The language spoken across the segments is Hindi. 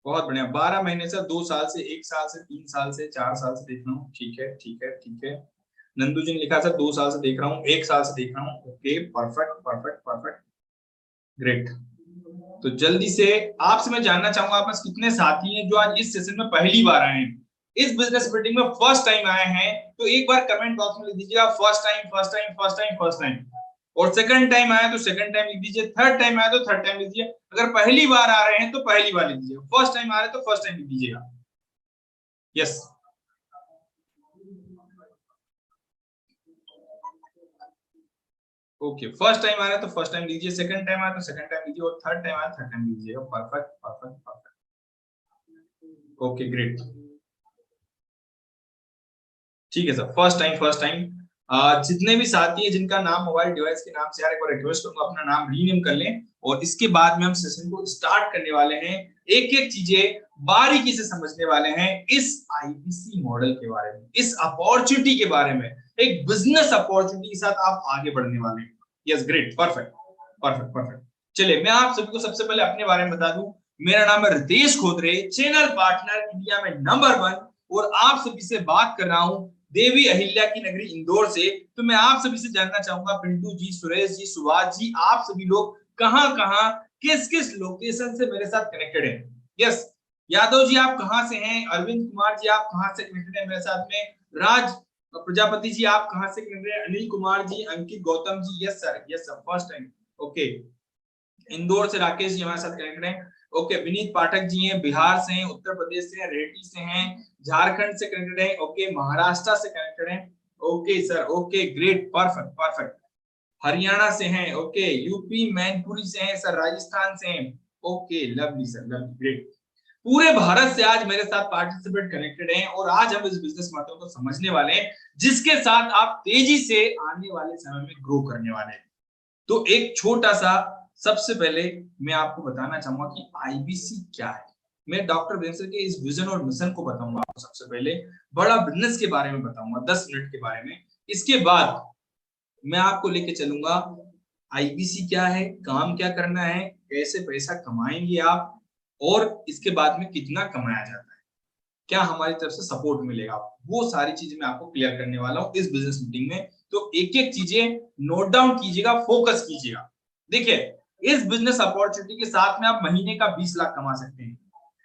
बहुत बढ़िया। 12 महीने से, 2 साल से, 1 साल से, 3 साल से, 4 साल से देख रहा हूँ। ठीक है ठीक है ठीक है। नंदू जी ने लिखा सर 2 साल से देख रहा हूँ, 1 साल से देख रहा हूँ। Okay, perfect perfect perfect, great. तो जल्दी से आपसे मैं जानना चाहूंगा, आप पास कितने साथी हैं जो आज इस सेशन में पहली बार आए हैं, इस बिजनेस मीटिंग में फर्स्ट टाइम आए हैं? तो एक बार कमेंट बॉक्स में लिख दीजिएगा first time first time first time first time. और सेकंड टाइम आया तो सेकंड टाइम लिख दीजिए, थर्ड टाइम आया तो थर्ड टाइम लिख दीजिए। अगर पहली बार आ रहे हैं तो पहली बार लिख दीजिए, फर्स्ट टाइम आ रहे हैं तो फर्स्ट टाइम लिख दीजिएगा। Yes, okay. फर्स्ट टाइम आ रहा है तो फर्स्ट टाइम लीजिए, सेकंड टाइम आया तो सेकंड टाइम लीजिए, और थर्ड टाइम आया थर्ड टाइम लीजिएगा। Perfect perfect perfect, okay great. ठीक है sir, first time first time. जितने भी साथी हैं जिनका नाम मोबाइल डिवाइस के नाम से आ रहा है, एक बार रिक्वेस्ट करूंगा अपना नाम रीनेम कर लें, और इसके बाद में हम सेशन को स्टार्ट करने वाले हैं। एक एक चीजें बारीकी से समझने वाले हैं इस आईबीसी मॉडल के बारे में, इस अपॉर्चुनिटी के बारे में, एक बिजनेस अपॉर्चुनिटी के साथ आप आगे बढ़ने वाले हैं। Yes, great, perfect perfect perfect. चलिए मैं आप सभी को सबसे पहले अपने बारे में बता दूं। मेरा नाम है रितेश खोदरे, चैनल पार्टनर इंडिया में नंबर 1, और आप सभी से बात कर रहा हूं देवी अहिल्या की नगरी इंदौर से। तो मैं आप सभी से जानना चाहूंगा, पिंटू जी, सुरेश जी, सुभाष जी, आप सभी लोग कहां कहां, किस किस लोकेशन से मेरे साथ कनेक्टेड हैं? यस, यादव जी आप कहां से हैं? अरविंद कुमार जी आप कहां से कनेक्टेड हैं मेरे साथ में? राज प्रजापति जी आप कहां से कनेक्टेड हैं? Anil Kumar ji, Ankit Gautam ji, yes sir, yes sir, first time. Okay, Indore से राकेश जी हमारे साथ कनेक्टेड हैं। ओके, विनीत पाठक जी हैं, बिहार से हैं, उत्तर प्रदेश से हैं, रेड्डी से हैं, झारखंड से कनेक्टेड हैं। ओके, महाराष्ट्र से कनेक्टेड हैं। Okay sir, okay great, perfect perfect. Haryana से हैं, ओके, यूपी मैनपुरी से हैं सर, राजस्थान से हैं। Okay, lovely sir, lovely, great. पूरे भारत से आज मेरे साथ पार्टिसिपेट कनेक्टेड हैं, और आज हम इस बिजनेस मॉडल को समझने वाले हैं जिसके साथ आप तेजी से आने वाले समय में ग्रो करने वाले हैं। तो एक छोटा सा, सबसे पहले मैं आपको बताना चाहूंगा कि आईबीसी क्या है। मैं डॉक्टर वीरेंद्र के इस विजन और मिशन को बताऊंगा आपको। सबसे पहले बड़ा बिजनेस के बारे में बताऊंगा 10 मिनट के बारे में। इसके बाद मैं आपको लेके चलूंगा आईबीसी क्या है, काम क्या करना है, कैसे पैसा कमाएंगे आप, और इसके बाद में कितना कमाया जाता है, क्या हमारी तरफ से सपोर्ट मिलेगा, वो सारी चीजें मैं आपको क्लियर करने वाला हूं इस बिजनेस मीटिंग में। तो एक एक चीजें नोट डाउन कीजिएगा, फोकस कीजिएगा। देखिए, इस बिजनेस अपॉर्चुनिटी के साथ में आप महीने का 20 लाख कमा सकते हैं,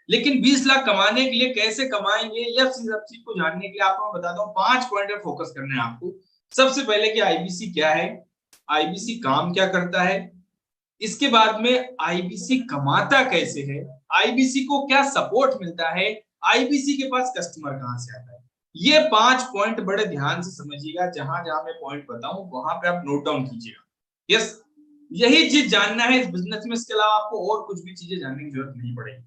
लेकिन 20 लाख कमाने के लिए कैसे कमाएंगे, यह सब चीज को जानने के लिए आपको मैं बताता हूँ 5 पॉइंट पर फोकस करना है आपको। सबसे पहले कि आईबीसी क्या है, आईबीसी काम क्या करता है, इसके बाद में आईबीसी कमाता कैसे है, आईबीसी को क्या सपोर्ट मिलता है, आईबीसी के पास कस्टमर कहां से आता है। ये 5 पॉइंट बड़े ध्यान से समझिएगा, जहां जहां मैं पॉइंट बताऊं वहां पे आप नोट डाउन कीजिएगा। यस, यही चीज जानना है इस बिजनेस में, इसके अलावा आपको और कुछ भी चीजें जानने की जरूरत नहीं पड़ेगी,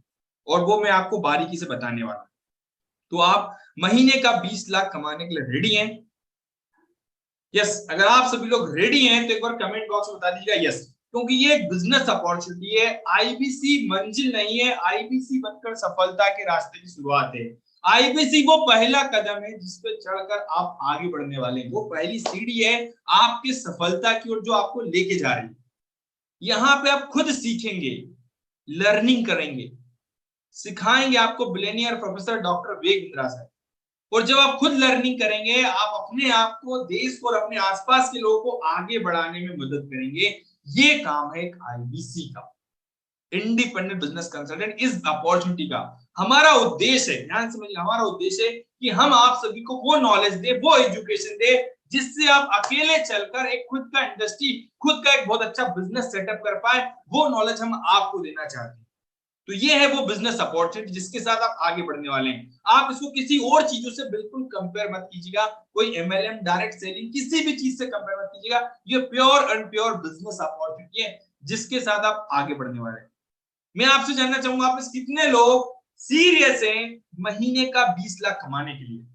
और वो मैं आपको बारीकी से बताने वाला हूं। तो आप महीने का 20 लाख कमाने के लिए रेडी हैं? यस, अगर आप सभी लोग रेडी हैं तो एक बार कमेंट बॉक्स में बता दीजिएगा यस, क्योंकि ये एक बिजनेस अपॉर्चुनिटी है। आईबीसी मंजिल नहीं है, आईबीसी बनकर सफलता के रास्ते की शुरुआत है। आईबीसी वो पहला कदम है जिस पे चढ़कर आप आगे बढ़ने वाले हैं, वो पहली सीढ़ी है आपकी सफलता की ओर जो आपको लेके जा रही है। यहाँ पे आप खुद सीखेंगे, लर्निंग करेंगे, सिखाएंगे आपको बिलियनियर प्रोफेसर डॉक्टर वेग इंदिरा सर। और जब आप खुद लर्निंग करेंगे, आप अपने आप को, देश को और अपने आसपास के लोगों को आगे बढ़ाने में मदद करेंगे। ये काम है एक आईबीसी का, इंडिपेंडेंट बिजनेस कंसल्टेंट। इस अपॉर्चुनिटी का हमारा उद्देश्य है, ध्यान समझिए, हमारा उद्देश्य है कि हम आप सभी को वो नॉलेज दे, वो एजुकेशन दे, जिससे आप अकेले चलकर एक खुद का इंडस्ट्री, खुद का एक बहुत अच्छा बिजनेस सेटअप कर पाए। वो नॉलेज हम आपको देना चाहते हैं। तो ये है वो बिजनेस अपॉर्चुनिटी जिसके साथ आप आगे बढ़ने वाले हैं। आप इसको किसी और चीजों से बिल्कुल कंपेयर मत कीजिएगा, कोई एमएलएम, डायरेक्ट सेलिंग, किसी भी चीज से कंपेयर मत कीजिएगा। ये pure and pure business opportunity है जिसके साथ आप आगे बढ़ने वाले हैं। मैं आपसे जानना चाहूंगा, आप में कितने लोग सीरियस हैं महीने का 20 लाख कमाने के लिए?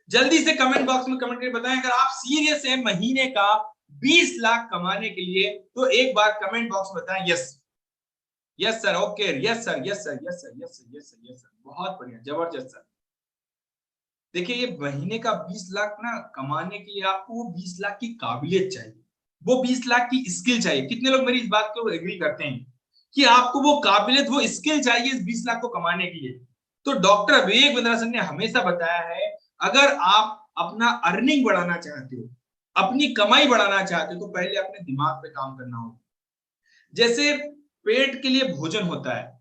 जल्दी से कमेंट बॉक्स में कमेंट करके बताएं, अगर आप सीरियस हैं महीने का 20 लाख कमाने के लिए तो एक बार कमेंट बॉक्स में बताएं yes. Yes sir, okay, yes sir, yes sir, yes sir, yes sir, yes sir, yes sir, बहुत बढ़िया, जबरदस्त सर। देखिए, ये महीने का 20 लाख ना कमाने के लिए आपको वो 20 लाख की काबिलियत चाहिए, वो 20 लाख की स्किल चाहिए। कितने लोग मेरी इस बात को एग्री करते हैं कि आपको वो काबिलियत, वो स्किल चाहिए इस 20 लाख को कमाने के लिए। तो डॉक्टर विवेक बिंद्रासन ने हमेशा बताया है, अगर आप अपना अर्निंग बढ़ाना चाहते हो, अपनी कमाई बढ़ाना चाहते हो, तो पहले अपने दिमाग पे काम करना होगा। जैसे पेट के लिए भोजन होता है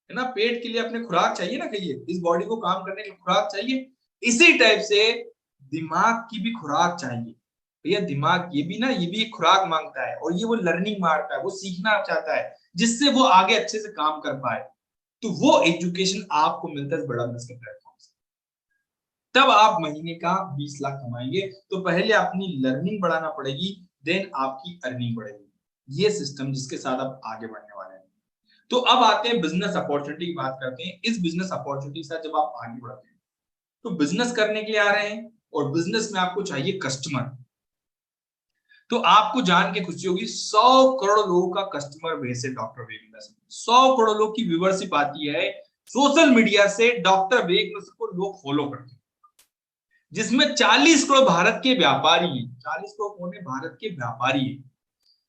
ना, पेट के लिए अपने खुराक चाहिए ना, कहिए इस बॉडी को काम करने के लिए खुराक चाहिए। इसी टाइप से दिमाग की भी खुराक चाहिए भैया। दिमाग ये भी एक खुराक मांगता है, और ये वो लर्निंग मांगता है, वो सीखना चाहता है जिससे वो आगे अच्छे से काम कर पाए। तो वो एजुकेशन आपको मिलता है बड़ा बिजनेस के प्लेटफॉर्म से। तब आप महीने का 20 लाख कमाएंगे। तो पहले अपनी लर्निंग बढ़ाना पड़ेगी, देन आपकी अर्निंग बढ़ेगी। ये सिस्टम जिसके साथ आप आगे बढ़ने वाले हैं। तो अब आते हैं बिजनेस अपॉर्चुनिटी की बात करते हैं। इस बिजनेस अपॉर्चुनिटी के साथ जब आप आगे बढ़ते हैं, तो बिजनेस करने के लिए आ रहे हैं, और बिजनेस में आपको चाहिए कस्टमर। तो आपको जान के खुशी होगी, 100 करोड़ लोगों का कस्टमर बेस है डॉक्टर विवेक बिंद्रासन। 100 करोड़ लोग की व्यूवरशिप आती है सोशल मीडिया से, डॉक्टर विवेक बिंद्रासन को लोग फॉलो करते हैं, जिसमें 40 करोड़ भारत के व्यापारी हैं। 40 करोड़ कौन है? भारत के व्यापारी हैं।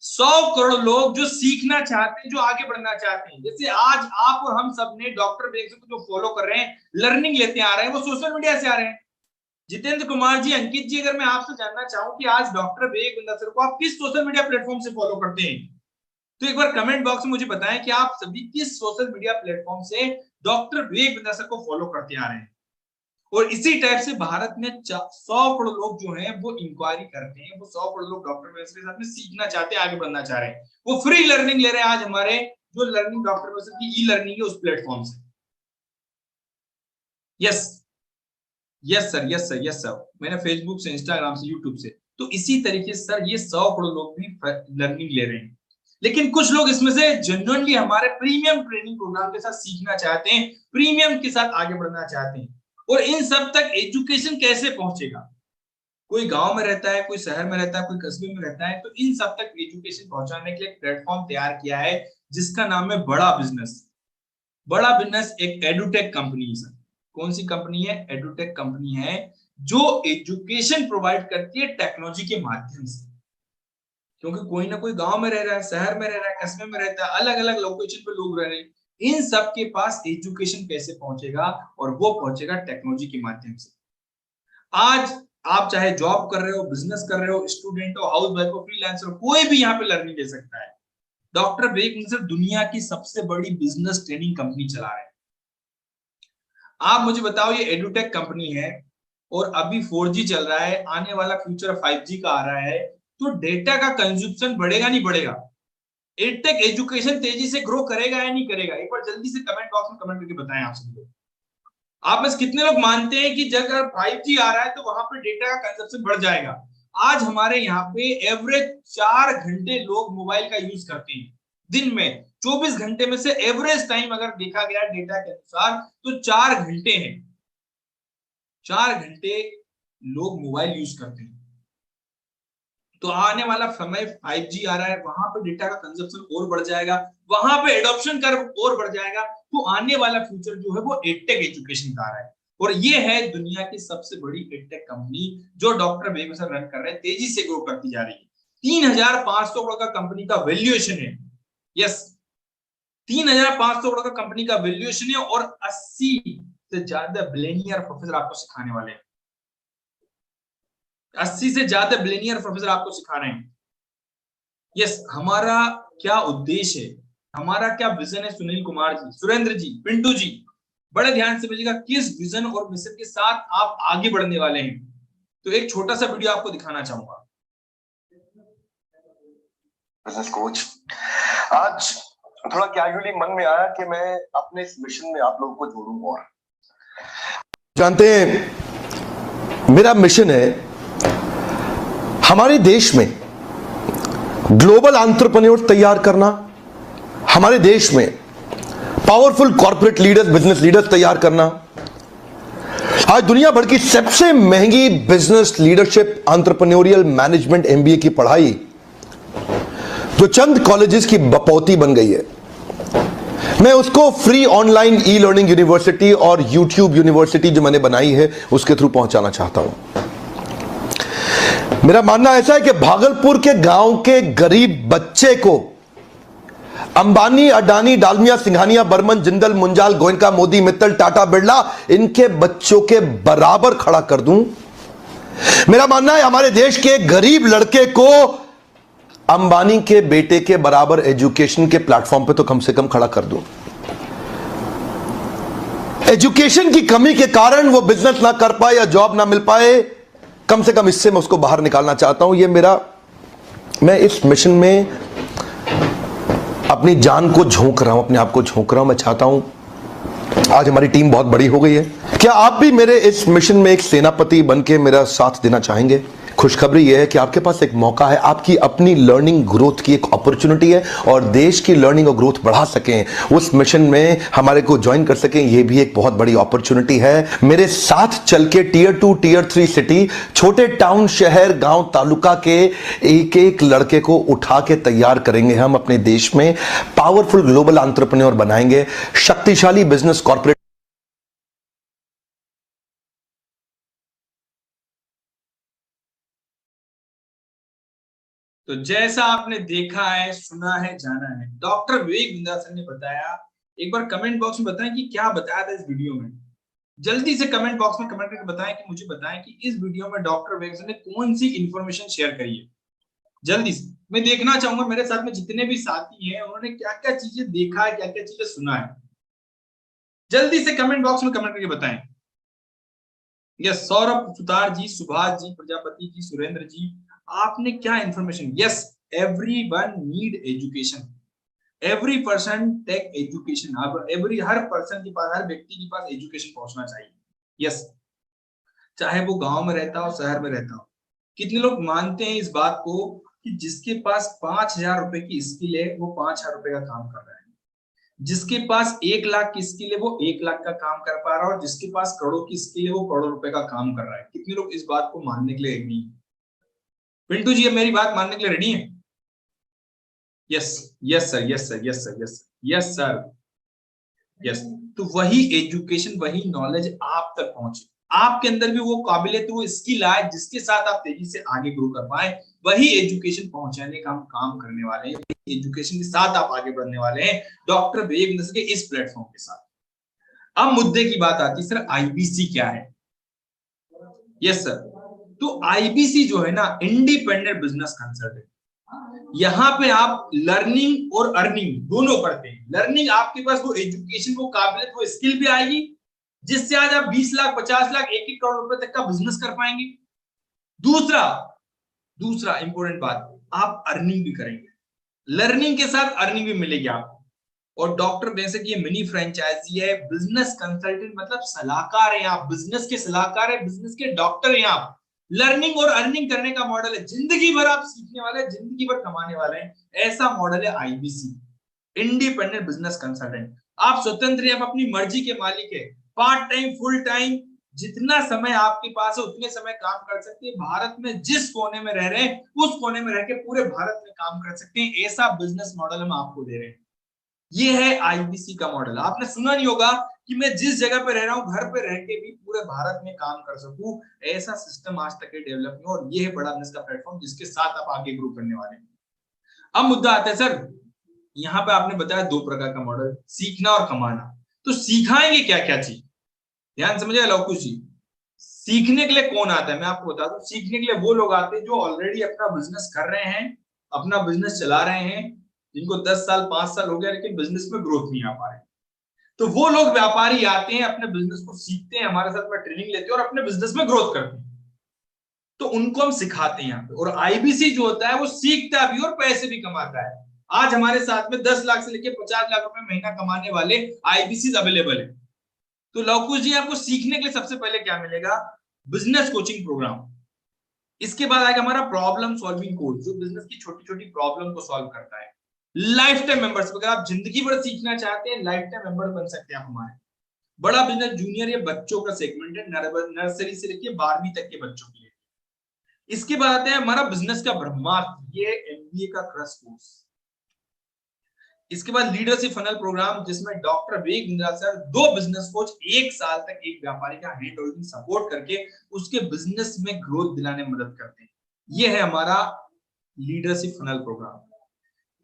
100 करोड़ लोग जो सीखना चाहते हैं, जो आगे बढ़ना चाहते हैं। जैसे आज आप और हम सब ने डॉक्टर विवेक को जो फॉलो कर रहे हैं, लर्निंग लेते आ रहे हैं, वो सोशल मीडिया से आ रहे हैं। जितेंद्र कुमार जी, अंकित जी, अगर मैं आपसे जानना चाहूं कि आज डॉक्टर विवेक बिंद्रासन को आप किस सोशल मीडिया प्लेटफॉर्म से फॉलो करते हैं, तो एक बार कमेंट बॉक्स में मुझे बताएं कि आप सभी किस सोशल मीडिया प्लेटफॉर्म से डॉक्टर विवेक बिंद्रासन को फॉलो करते आ रहे हैं। और इसी टाइप से भारत में 100 करोड़ लोग जो हैं वो इंक्वायरी करते हैं, वो 100 करोड़ लोग डॉक्टर विवेक के साथ में सीखना चाहते हैं, आगे बढ़ना चाह रहे हैं। वो फ्री लर्निंग ले रहे हैं आज हमारे जो लर्निंग डॉक्टर विवेक की ई लर्निंग है उस प्लेटफॉर्म से। Yes yes sir, yes sir, yes sir. मैंने फेसबुक से, इंस्टाग्राम से, यूट्यूब से। तो इसी तरीके से सर ये 100 करोड़ लोग भी लर्निंग ले रहे हैं। लेकिन कुछ लोग इसमें से जेन्युइनली हमारे प्रीमियम ट्रेनिंग प्रोग्राम के साथ सीखना चाहते हैं, प्रीमियम के साथ आगे बढ़ना चाहते हैं। और इन सब तक एजुकेशन कैसे पहुंचेगा? कोई गांव में रहता है, कोई शहर में रहता है, कोई कस्बे में रहता है। तो इन सब तक एजुकेशन पहुंचाने के लिए एक प्लेटफॉर्म तैयार किया है जिसका नाम है बड़ा बिजनेस। बड़ा बिजनेस एक एडुटेक कंपनी है सर। कौन सी कंपनी है? एडुटेक कंपनी है, जो एजुकेशन प्रोवाइड करती है टेक्नोलॉजी के माध्यम से। क्योंकि कोई ना कोई गांव में रह रहा है, शहर में रह रहा है, कस्बे में रहता है, अलग अलग लोकेशन पे लोग रह रहे हैं। इन सब के पास एजुकेशन कैसे पहुंचेगा? और वो पहुंचेगा टेक्नोलॉजी के माध्यम से। आज आप चाहे जॉब कर रहे हो, बिजनेस कर रहे हो, स्टूडेंट हो, हाउस वाइफ हो, फ्रीलांसर हो, कोई भी यहाँ पे लर्निंग ले सकता है। डॉक्टर विवेक बिंद्रासन दुनिया की सबसे बड़ी बिजनेस ट्रेनिंग कंपनी चला रहे हैं। आप मुझे बताओ, ये एडुटेक कंपनी है और अभी 4G चल रहा है, आने वाला फ्यूचर 5G का आ रहा है। तो डेटा का कंजम्पशन बढ़ेगा नहीं बढ़ेगा? एडटेक एजुकेशन तेजी से ग्रो करेगा या नहीं करेगा? एक बार जल्दी से कमेंट बॉक्स में कमेंट करके बताएं आप सभी लोग। आप में कितने लोग मानते हैं कि जब अगर 5G आ रहा है तो वहां पर डेटा का कंजम्पशन बढ़ जाएगा? आज हमारे यहाँ पे एवरेज 4 घंटे लोग मोबाइल का यूज करते हैं दिन में। 24 घंटे में से एवरेज टाइम अगर देखा गया डेटा के अनुसार तो 4 घंटे हैं। 4 घंटे लोग मोबाइल यूज करते हैं। तो आने वाला समय 5G आ रहा है, वहां पे डेटा का कंजप्शन और बढ़ जाएगा, वहां पे एडॉप्शन कर्व और बढ़ जाएगा। तो आने वाला फ्यूचर जो है वो एडटेक एजुकेशन का आ रहा है। और ये है दुनिया की सबसे बड़ी एडटेक कंपनी जो डॉक्टर विवेक बिंद्रासन रन कर रहे हैं, तेजी से ग्रो करती जा रही है। 3500 करोड़ का कंपनी का वैल्यूएशन है। यस, 3500 करोड़ का कंपनी का वैल्यूएशन है, और 80 से ज्यादा बिलियनियर प्रोफेसर आपको सिखाने वाले हैं। 80 से ज्यादा बिलियनियर प्रोफेसर आपको सिखा रहे हैं। यस, हमारा क्या उद्देश्य है, हमारा क्या विजन है? सुनील कुमार जी, सुरेंद्र जी, पिंटू जी, बड़े ध्यान से समझिएगा किस विजन और मिशन के साथ आप आगे बढ़ने वाले हैं। तो एक छोटा सा वीडियो आपको दिखाना चाहूंगा। बिजनेस कोच, आज थोड़ा कैजुअली मन में आया कि मैं अपने इस मिशन में आप लोगों को जोड़ूं। और जानते हैं मेरा मिशन है हमारे देश में ग्लोबल एंटरप्रेन्योर तैयार करना, हमारे देश में powerful corporate leaders, business leaders तैयार करना। आज दुनिया भर की सबसे महंगी business leadership entrepreneurial management MBA की पढ़ाई जो चंद कॉलेजेस की बपौती बन गई है, मैं उसको free online e learning university और यूट्यूब यूनिवर्सिटी जो मैंने बनाई है उसके थ्रू पहुंचाना चाहता हूं। मेरा मानना ऐसा है कि भागलपुर के गांव के गरीब बच्चे को अंबानी, अडानी, डालमिया, सिंघानिया, बर्मन, जिंदल, मुंजाल, गोयनका, मोदी, मित्तल, टाटा, बिरला, इनके बच्चों के बराबर खड़ा कर दूं। मेरा मानना है हमारे देश के गरीब लड़के को अंबानी के बेटे के बराबर एजुकेशन के प्लेटफॉर्म पे तो कम से कम खड़ा कर दूं। एजुकेशन की कमी के कारण वो बिजनेस ना कर पाए या जॉब ना मिल पाए, कम से कम इससे मैं उसको बाहर निकालना चाहता हूं। मैं इस मिशन में अपनी जान को झोंक रहा हूं, अपने आप को झोंक रहा हूं। मैं चाहता हूं, आज हमारी टीम बहुत बड़ी हो गई है, क्या आप भी मेरे इस मिशन में एक सेनापति बनके मेरा साथ देना चाहेंगे? खुशखबरी यह है कि आपके पास एक मौका है, आपकी अपनी लर्निंग ग्रोथ की एक अपॉर्चुनिटी है, और देश की लर्निंग और ग्रोथ बढ़ा सकें, उस मिशन में हमारे को ज्वाइन कर सकें, यह भी एक बहुत बड़ी अपॉर्चुनिटी है। मेरे साथ चल के टियर 2 टियर 3 सिटी, छोटे टाउन, शहर, गांव, तालुका के एक एक लड़के को उठा के तैयार करेंगे हम अपने देश में, पावरफुल ग्लोबल एंटरप्रेन्योर बनाएंगे, शक्तिशाली बिजनेस कॉर्पोरेट। तो जैसा आपने देखा है, सुना है, जाना है, डॉक्टर विवेक बिंद्रा सर ने बताया। एक बार कमेंट बॉक्स में बताएं कि क्या बताया था इस वीडियो में। जल्दी से कमेंट बॉक्स में कमेंट करके बताएं कि मुझे बताएं कि इस वीडियो में डॉक्टर विवेक सर ने कौन सी इंफॉर्मेशन शेयर करी है। जल्दी से मैं देखना चाहूंगा मेरे साथ में जितने भी साथी हैं उन्होंने क्या क्या चीजें देखा है, क्या क्या चीजें सुना है। जल्दी से कमेंट बॉक्स में कमेंट करके बताएं। यस, सौरभ सुतार जी, सुभाष जी, प्रजापति जी, सुरेंद्र जी, आपने क्या information. Yes, everyone need education, every person take education. अब हर पर्सन के पास, हर व्यक्ति के पास एजुकेशन पहुंचना चाहिए। यस, चाहे वो गांव में रहता हो, शहर में रहता हो। कितने लोग मानते हैं इस बात को कि जिसके पास 5,000 रुपए की स्किल है वो 5,000 रुपए का काम कर रहा है, जिसके पास 1,00,000 की स्किल है वो 1,00,000 का काम कर पा रहा है, और जिसके पास करोड़ों की स्किल है वो करोड़ों रुपए का काम कर रहा है। कितने लोग इस बात को मानने के लिए रेडी हैं? पिंटू जी, अब मेरी बात मानने के लिए रेडी हैं? Yes, yes sir, yes sir, yes sir, yes sir, yes sir, yes. तो वही एजुकेशन, वही नॉलेज आप तक पहुंचे, आपके अंदर भी वो काबिलियत, वो स्किल आए जिसके साथ आप तेजी से आगे ग्रो कर पाए, वही एजुकेशन पहुंचाने का हम काम करने वाले हैं। एजुकेशन के साथ आप आगे बढ़ने वाले हैं डॉक्टर विवेक बिंद्रा के इस प्लेटफॉर्म के साथ। अब मुद्दे की बात आती है, सर आईबीसी क्या है? यस सर, तो आईबीसी जो है ना, इंडिपेंडेंट बिजनेस कंसल्टेंट। यहाँ पे आप लर्निंग और अर्निंग दोनों करते हैं। लर्निंग, आपके पास वो एजुकेशन, वो काबिलियत, वो स्किल भी आएगी जिससे आज आप 20 लाख, 50 लाख, 1-1 करोड़ रुपए तक का बिजनेस कर पाएंगे। दूसरा दूसरा इंपॉर्टेंट बात, आप अर्निंग भी करेंगे, लर्निंग के साथ अर्निंग भी मिलेगी आपको। और डॉक्टर वैसे की ये मिनी फ्रेंचाइजी है, बिजनेस कंसल्टेंट मतलब सलाहकार है आप, बिजनेस के सलाहकार है, बिजनेस के डॉक्टर हैं आप। लर्निंग और अर्निंग करने का मॉडल है, जिंदगी भर आप सीखने वाले हैं, जिंदगी भर कमाने वाले हैं, ऐसा मॉडल है आईबीसी, इंडिपेंडेंट बिजनेस कंसल्टेंट। आप स्वतंत्र हैं, आप अपनी मर्जी के मालिक है, पार्ट टाइम, फुल टाइम, जितना समय आपके पास है उतने समय काम कर सकते हैं। भारत में जिस कोने में रह रहे हैं उस कोने में रह के पूरे भारत में काम कर सकते हैं, ऐसा बिजनेस मॉडल हम आपको दे रहे हैं। ये है आईबीसी का मॉडल। आपने सुना नहीं होगा कि मैं जिस जगह पे रह रहा हूं घर पे रह के भी पूरे भारत में काम कर सकूं, ऐसा सिस्टम आज तक डेवलप नहीं, और ये है बड़ा बिजनेस का प्लेटफॉर्म जिसके साथ आप आगे ग्रो करने वाले हैं। अब मुद्दा आता है सर, यहाँ पे आपने बताया 2 प्रकार का मॉडल, सीखना और कमाना। तो सिखाएंगे क्या क्या चीज, ध्यान समझिए लवकुश जी। सीखने के लिए कौन आता है मैं आपको बता दूं, सीखने के लिए वो लोग आते हैं जो ऑलरेडी अपना बिजनेस कर रहे हैं, अपना बिजनेस चला रहे हैं, जिनको 10 साल 5 साल हो गया लेकिन बिजनेस में ग्रोथ नहीं आ पा रहे। तो वो लोग व्यापारी आते हैं, अपने बिजनेस को सीखते हैं, हमारे साथ में ट्रेनिंग लेते हैं और अपने बिजनेस में ग्रोथ करते हैं। तो उनको हम सिखाते हैं यहाँ पे। और आईबीसी जो होता है वो सीखता भी और पैसे भी कमाता है। आज हमारे साथ में 10 लाख से लेकर 50 लाख रुपए महीना कमाने वाले आईबीसी अवेलेबल है। तो लवकुश जी, आपको सीखने के लिए सबसे पहले क्या मिलेगा? Business coaching program. इसके बाद आएगा हमारा प्रॉब्लम सॉल्विंग कोर्स, जो बिजनेस की छोटी छोटी प्रॉब्लम को सॉल्व करता है। लाइफ टाइम मेंबर्स, अगर आप जिंदगी भर सीखना चाहते हैं, लाइफ टाइम मेंबर बन सकते हैं आप हमारे। बड़ा बिजनेस जूनियर, ये बच्चों का सेगमेंट है, नर्सरी से लेकर 12वीं तक के बच्चों के लिए। इसके बाद आता है हमारा बिजनेस का ब्रह्मास्त्र, ये एमबीए का क्रश कोर्स। इसके बाद लीडरशिप फनल प्रोग्राम, जिसमें doctor Vivek Bindra sir 2 business coach 1 साल तक एक व्यापारी का हैंड होल्डिंग सपोर्ट करके उसके बिजनेस में ग्रोथ दिलाने में मदद करते हैं। ये है हमारा leadership funnel program.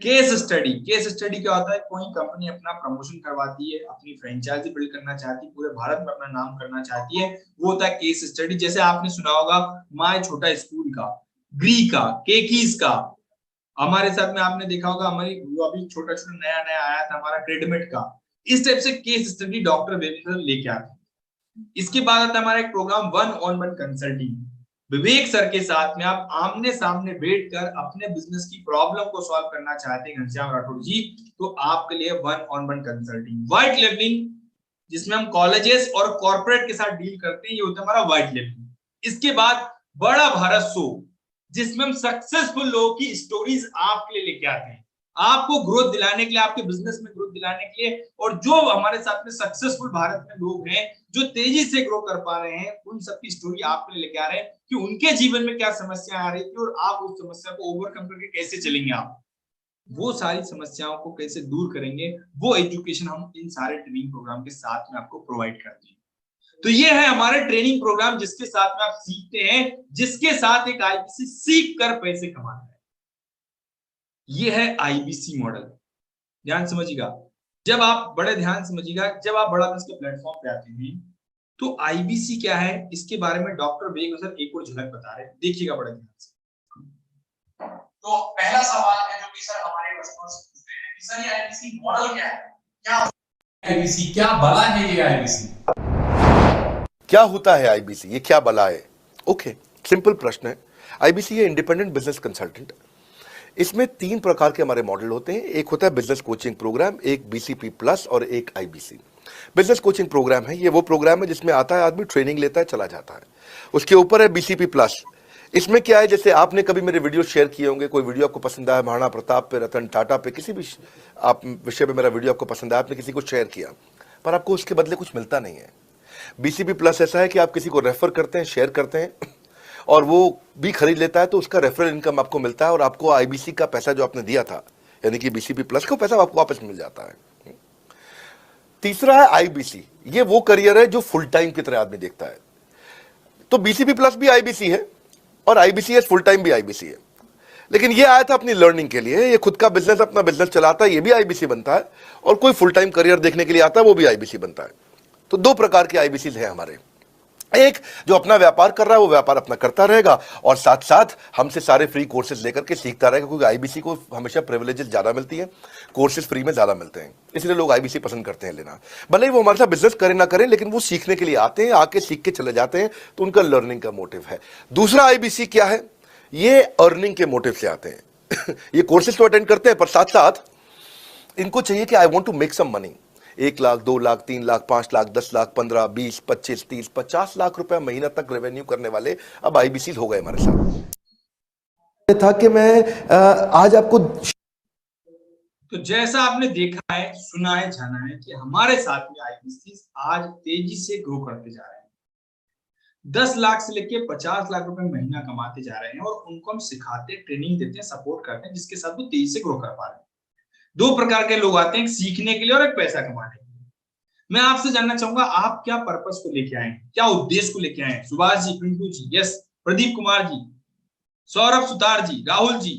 Case study, case study क्या होता है? कोई कंपनी अपना प्रमोशन करवाती है, अपनी फ्रेंचाइजी बिल्ड करना चाहती है, पूरे भारत में अपना नाम करना चाहती है, वो होता है केस स्टडी। जैसे आपने सुना होगा माय छोटा स्कूल का, ग्री का, केकीज का। हमारे साथ में आपने देखा होगा हमारी अभी छोटा छोटा नया नया आया था हमारा क्रेडमेट का। इस टाइप से केस स्टडी डॉक्टर बेबी लेके आते हैं। इसके बाद आता है हमारा एक प्रोग्राम 1-on-1 कंसल्टिंग। विवेक सर के साथ में आप आमने सामने बैठकर अपने बिजनेस की प्रॉब्लम को सॉल्व करना चाहते हैं घनश्याम राठौर जी, तो आपके लिए 1-on-1 कंसल्टिंग। व्हाइट लेवलिंग, जिसमें हम कॉलेजेस और कॉर्पोरेट के साथ डील करते हैं, ये होता है हमारा व्हाइट लेवलिंग। इसके बाद बड़ा भारत शो, जिसमें हम सक्सेसफुल लोगों की स्टोरीज आपके लिए लेके आते हैं, आपको ग्रोथ दिलाने के लिए, आपके बिजनेस में ग्रोथ दिलाने के लिए। और जो हमारे साथ में सक्सेसफुल भारत में लोग हैं जो तेजी से ग्रो कर पा रहे हैं, उन सबकी स्टोरी आपके लिए लेके आ रहे हैं कि उनके जीवन में क्या समस्या आ रही थी और आप उस समस्या को ओवरकम करके कैसे चलेंगे, आप वो सारी समस्याओं को कैसे दूर करेंगे, वो एजुकेशन हम इन सारे ट्रेनिंग प्रोग्राम के साथ में आपको प्रोवाइड करते हैं। तो ये है हमारे ट्रेनिंग प्रोग्राम जिसके साथ में आप सीखते हैं, जिसके साथ एक आईबीसी सीख कर पैसे कमाना है। ये है आईबीसी मॉडल। ध्यान समझिएगा, जब आप बड़े ध्यान समझिएगा, जब आप बड़ा के प्लेटफॉर्म पे आते हैं तो आईबीसी क्या है इसके बारे में डॉक्टर बेग सर एक और झलक बता रहे हैं, देखिएगा बड़े ध्यान से। तो पहला सवाल है जो कि सर हमारे कस्टमर्स पूछते हैं कि सर ये आईबीसी मॉडल क्या है, क्या आईबीसी, क्या बला है ये आईबीसी, क्या होता है आईबीसी, ये क्या बला है? ओके, सिंपल प्रश्न है। आईबीसी है इंडिपेंडेंट बिजनेस कंसल्टेंट। इसमें 3 प्रकार के हमारे मॉडल होते हैं। एक होता है बिजनेस कोचिंग प्रोग्राम, एक बीसीपी प्लस और एक आईबीसी। बिजनेस कोचिंग प्रोग्राम है, ये वो प्रोग्राम है जिसमें आता है आदमी, ट्रेनिंग लेता है, चला जाता है। उसके ऊपर है बीसीपी प्लस। इसमें क्या है, जैसे आपने कभी मेरे वीडियो शेयर किए होंगे, कोई वीडियो आपको पसंद आया, महाराणा प्रताप पे, रतन टाटा पे, किसी भी आप विषय पे मेरा वीडियो आपको पसंद आया, आपने किसी को शेयर किया, पर आपको उसके बदले कुछ मिलता नहीं है। बीसीपी प्लस ऐसा है कि आप किसी को रेफर करते हैं, शेयर करते हैं, और वो भी खरीद लेता है, तो उसका रेफरल इनकम आपको मिलता है और आपको आईबीसी का पैसा जो आपने दिया था, यानी कि बीसीपी प्लस का पैसा आपको वापस मिल जाता है। तीसरा है आईबीसी। ये वो करियर है जो फुल टाइम की तरह आदमी देखता है। तो बीसीपी प्लस भी आईबीसी है और आईबीसीएस फुल टाइम भी आईबीसी है। लेकिन ये आया था अपनी लर्निंग के लिए, ये खुद का बिजनेस, अपना बिजनेस चलाता है, ये भी आईबीसी बनता है, और कोई फुल टाइम करियर देखने के लिए आता है, वो भी आईबीसी बनता है। तो 2 प्रकार के आईबीसी है हमारे। एक जो अपना व्यापार कर रहा है वो व्यापार अपना करता रहेगा और साथ साथ हमसे सारे फ्री कोर्सेज लेकर के सीखता रहेगा, क्योंकि आईबीसी को हमेशा प्रिविलेजेस ज्यादा मिलती है, कोर्सेज फ्री में ज्यादा मिलते हैं, इसलिए लोग आईबीसी पसंद करते हैं लेना। भले ही वो हमारे साथ बिजनेस करें ना करें, लेकिन वो सीखने के लिए आते हैं, आके सीख के चले जाते हैं, तो उनका लर्निंग का मोटिव है। दूसरा आईबीसी क्या है, ये अर्निंग के मोटिव से आते हैं। ये कोर्सेज तो अटेंड करते हैं, पर साथ साथ इनको चाहिए कि I want to make some money. 1 lakh, 2 lakh, 3 lakh, 5 lakh, 10 lakh, 15, 20, 25, 30, 50 lakh रुपए महीना तक रेवेन्यू करने वाले अब आईबीसी हो गए हमारे साथ। था कि मैं आज आपको, तो जैसा आपने देखा है, सुना है, जाना है कि हमारे साथ में आईबीसी आज तेजी से ग्रो करते जा रहे हैं। 10 लाख से लेके 50 लाख रुपए महीना कमाते जा रहे हैं और उनको हम सिखाते, ट्रेनिंग देते हैं, सपोर्ट करते हैं, जिसके साथ वो तेजी से ग्रो कर पा रहे हैं। 2 प्रकार के लोग आते हैं, एक सीखने के लिए और एक पैसा कमाने के लिए। मैं आपसे जानना चाहूंगा आप क्या पर्पस को लेके आए हैं, क्या उद्देश्य को लेके आए हैं? सुभाष जी, पिंटू जी, यस, प्रदीप कुमार जी, सौरभ सुतार जी, राहुल जी,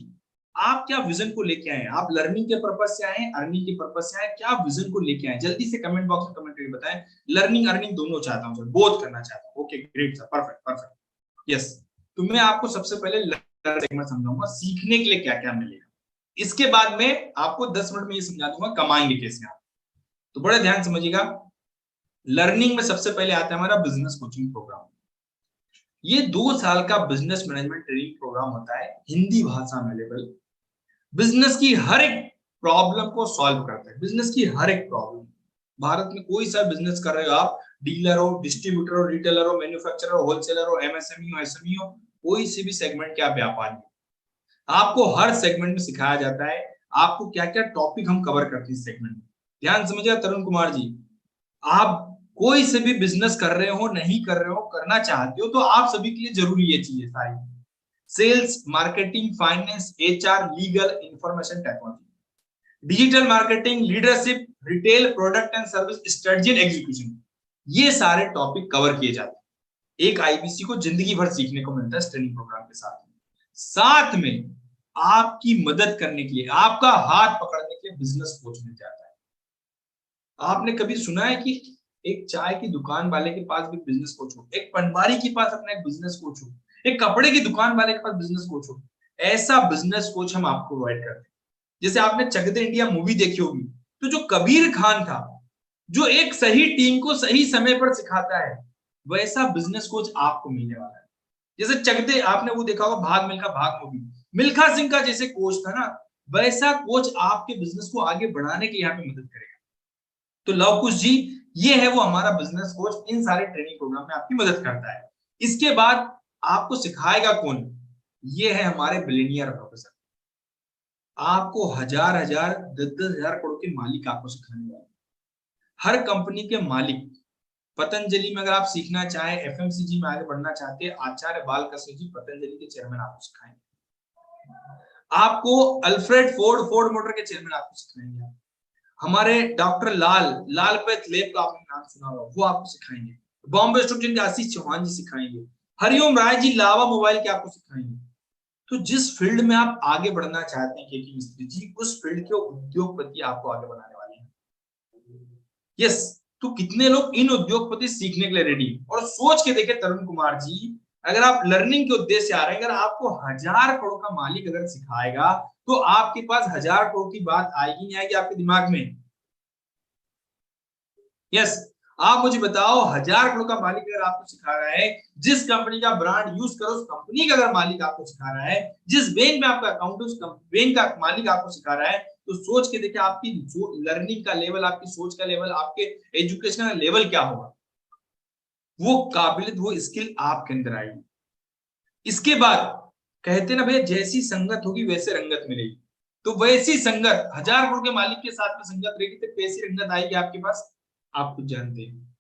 आप क्या विजन को लेके आए हैं? आप लर्निंग के पर्पस से आए हैं, अर्निंग के पर्पस से आए हैं, क्या विजन को लेके आए? जल्दी से कमेंट बॉक्स में कमेंट करके बताएं। लर्निंग अर्निंग दोनों चाहता हूं सर, बोथ करना चाहता हूं। Okay, great sir, perfect perfect, yes. तो मैं आपको सबसे पहले सेगमेंट समझाऊंगा, सीखने के लिए क्या क्या मिलेगा। इसके बाद में आपको 10 मिनट में ये समझा दूंगा कमाएंगे कैसे आप। तो बड़े ध्यान समझिएगा, लर्निंग में सबसे पहले आता है हमारा बिजनेस कोचिंग प्रोग्राम। ये 2 साल का बिजनेस मैनेजमेंट ट्रेनिंग प्रोग्राम होता है, हिंदी भाषा में अवेलेबल। बिजनेस की हर एक प्रॉब्लम को सॉल्व करता है, बिजनेस की हर एक प्रॉब्लम। भारत में कोई सा बिजनेस कर रहे हो आप, डीलर हो, डिस्ट्रीब्यूटर हो, रिटेलर हो, मैन्युफैक्चरर हो, होलसेलर हो, एमएसएमई हो, एसएमई हो, कोई से भी सेगमेंट के आप व्यापारी हो, आपको हर सेगमेंट में सिखाया जाता है आपको क्या क्या टॉपिक हम कवर करते हैं इस सेगमेंट में। ध्यान समझिए तरुण कुमार जी, आप कोई से भी बिजनेस कर रहे हो, नहीं कर रहे हो, करना चाहते हो, तो आप सभी के लिए जरूरी ये चीजें सारी: sales, marketing, finance, HR, legal, information technology, digital marketing, leadership, retail, product and service, strategy and execution. ये सारे टॉपिक कवर किए जाते हैं। एक आईबीसी को जिंदगी भर सीखने को मिलता है इस ट्रेनिंग प्रोग्राम के साथ में आपकी मदद करने के लिए, आपका हाथ पकड़ने के लिए बिजनेस कोच मिल जाता है। आपने कभी सुना है कि एक चाय की दुकान वाले के पास भी बिजनेस कोच हो, एक पनवारी के पास अपना एक बिजनेस कोच हो, एक कपड़े की दुकान वाले के पास बिजनेस कोच हो? ऐसा बिजनेस कोच हम आपको प्रोवाइड करते हैं। जैसे आपने चक दे इंडिया मूवी देखी होगी, तो जो कबीर खान था, जो एक सही टीम को सही समय पर सिखाता है, वैसा बिजनेस कोच आपको मिलने वाला है। जैसे चक दे, आपने वो देखा होगा भाग मिल्खा भाग मूवी, मिल्खा सिंह का जैसे कोच था ना, वैसा कोच आपके बिजनेस को आगे बढ़ाने के यहाँ पे मदद करेगा। तो लव कुश जी, ये है वो हमारा बिजनेस कोच, इन सारे ट्रेनिंग प्रोग्राम में आपकी मदद करता है। इसके बाद आपको सिखाएगा कौन? ये है हमारे बिलियनियर प्रोफेसर। आपको हजार हजार 10-10 हजार करोड़ के मालिक आपको सिखाने वाले। हर कंपनी के मालिक, पतंजलि में अगर आप सीखना चाहें, एफएमसीजी में आगे बढ़ना चाहते हैं, आचार्य बालकृष्ण जी पतंजलि के चेयरमैन आपको सिखाएंगे। आपको अल्फ्रेड फोर्ड मोटर के चेयरमैन आपको सिखाएंगे। हमारे डॉक्टर लाल पैथ लेब का आपने नाम सुना होगा, वो आपको सिखाएंगे। बॉम्बे स्टॉक एक्सचेंज के आशीष चौहान जी सिखाएंगे। हरिओम राय जी लावा मोबाइल के आपको सिखाएंगे। तो जिस फील्ड में आप आगे बढ़ना चाहते हैं केके मिस्त्री जी, उस फील्ड के उद्योगपति आपको आगे बढ़ाने वाले हैं। यस, तो कितने लोग इन उद्योगपति सीखने के लिए रेडी? और सोच के देखे तरुण कुमार जी, अगर आप लर्निंग के उद्देश्य से आ रहे हैं, अगर आपको 1000 करोड़ का मालिक अगर सिखाएगा, तो आपके पास 1000 करोड़ की बात आएगी नहीं आएगी आपके दिमाग में? यस, आप मुझे बताओ, 1000 करोड़ का मालिक अगर आपको सिखा रहा है, जिस कंपनी का ब्रांड यूज करो उस कंपनी का अगर मालिक आपको सिखा रहा है, जिस बैंक में आपका अकाउंट उस बैंक का मालिक आपको सिखा रहा है, तो सोच के देखिए आपकी लर्निंग का लेवल, आपकी सोच का लेवल, आपके एजुकेशन का लेवल क्या होगा। वो काबिलियत, वो स्किल आपके अंदर आएगी। इसके बाद कहते ना भैया, जैसी संगत होगी वैसे रंगत मिलेगी। तो वैसी संगत, 1000 करोड़ के मालिक के साथ में संगत रहेगी तो कैसी रंगत आएगी आपके पास, आप कुछ जानते हैं।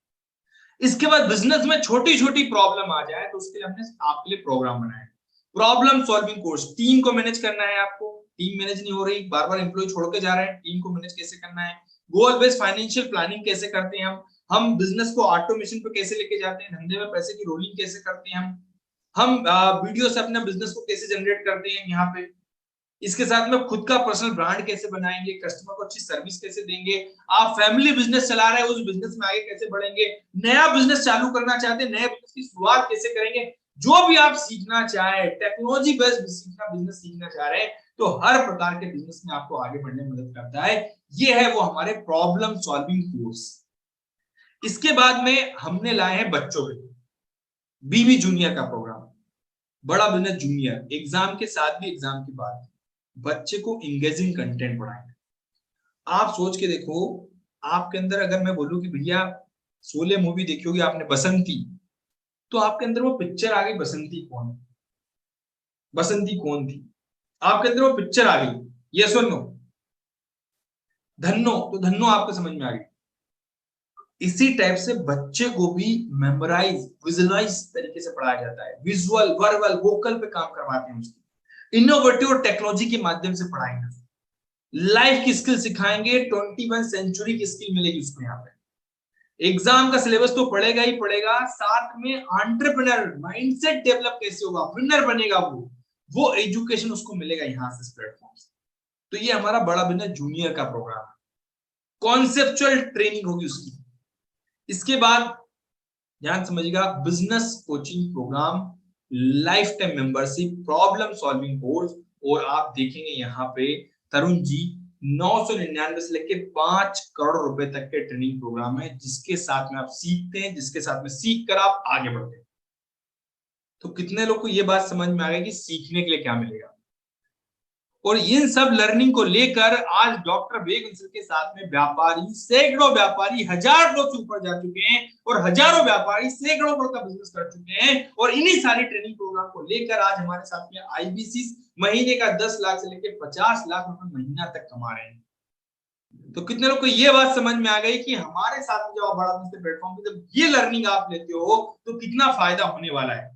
इसके बाद बिजनेस में छोटी छोटी प्रॉब्लम आ जाए तो उसके लिए हमने आपके लिए प्रोग्राम बनाया है, प्रॉब्लम सॉल्विंग कोर्स। टीम को मैनेज करना है आपको, टीम मैनेज नहीं हो रही, बार बार एम्प्लॉय छोड़ के जा रहे हैं, टीम को मैनेज कैसे करना है, गोल बेस्ड फाइनेंशियल प्लानिंग कैसे करते हैं हम बिजनेस को ऑटोमेशन पे कैसे लेके जाते हैं, धंधे में पैसे की रोलिंग कैसे करते हैं हम वीडियो से अपने बिजनेस को कैसे जनरेट करते हैं यहाँ पे। इसके साथ में खुद का पर्सनल ब्रांड कैसे बनाएंगे, कस्टमर को अच्छी सर्विस कैसे देंगे, आप फैमिली बिजनेस चला रहे हैं उस बिजनेस में आगे कैसे बढ़ेंगे, नया बिजनेस चालू करना चाहते हैं, नए बिजनेस की शुरुआत कैसे करेंगे। जो भी आप सीखना चाहे, टेक्नोलॉजी बेस्ड सीखना बिजनेस सीखना चाह रहे हैं, तो हर प्रकार के बिजनेस में आपको आगे बढ़ने में मदद करता है। ये है वो हमारे प्रॉब्लम सॉल्विंग कोर्स। इसके बाद में हमने लाए हैं बच्चों के बीबी जूनियर का प्रोग्राम, बड़ा बिजनेस जूनियर, एग्जाम के साथ भी एग्जाम के बाद बच्चे को इंगेजिंग कंटेंट पढ़ाएंगे। आप सोच के देखो, आपके अंदर अगर मैं बोलूं कि भैया शोले मूवी देखी होगी आपने, बसंती, तो आपके अंदर वो पिक्चर आ गई, बसंती कौन है, बसंती कौन थी, आपके अंदर वो पिक्चर आ गई। यस और नो? धन्नो, तो धन्नो आपको समझ में आ गई। इसी टाइप से बच्चे को भी मेमोराइज, विजुअलाइज तरीके से पढ़ाया जाता है, विजुअल, वर्बल, वोकल पे काम करवाते हैं उसकी, इनोवेटिव और टेक्नोलॉजी के माध्यम से पढ़ाएंगे, लाइफ की स्किल सिखाएंगे, 21 सेंचुरी की स्किल मिलेगी उसको यहाँ पे। एग्जाम का सिलेबस तो पढ़ेगा ही पढ़ेगा, साथ में एंटरप्रेन्योर माइंडसेट डेवलप कैसे होगा, विनर बनेगा वो एजुकेशन उसको मिलेगा यहाँ से, इस प्लेटफॉर्म से। तो ये हमारा बड़ा बिजनेस जूनियर का प्रोग्राम है, कॉन्सेप्चुअल ट्रेनिंग होगी उसकी। इसके बाद ध्यान समझिएगा, business coaching program, life time membership, problem solving course, और आप देखेंगे यहाँ पे तरुण जी 999 से लेके 5 करोड़ रुपए तक के ट्रेनिंग प्रोग्राम है, जिसके साथ में आप सीखते हैं, जिसके साथ में सीख कर आप आगे बढ़ते हैं। तो कितने लोग को ये बात समझ में आ गई कि सीखने के लिए क्या मिलेगा। और इन सब लर्निंग को लेकर आज डॉक्टर वेग के साथ में व्यापारी, सैकड़ों व्यापारी 1000 करोड़ से ऊपर जा चुके हैं, और हजारों व्यापारी सैकड़ों करोड़ का बिजनेस कर चुके हैं। और इन्हीं सारी ट्रेनिंग प्रोग्राम को लेकर आज हमारे साथ में आईबीसी महीने का 10 लाख से लेकर 50 लाख रुपए महीना तक कमा रहे हैं। तो कितने लोग को ये बात समझ में आ गई कि हमारे साथ में जब आप बड़ा बिजनेस प्लेटफॉर्म पे जब ये लर्निंग आप लेते हो तो कितना फायदा होने वाला है।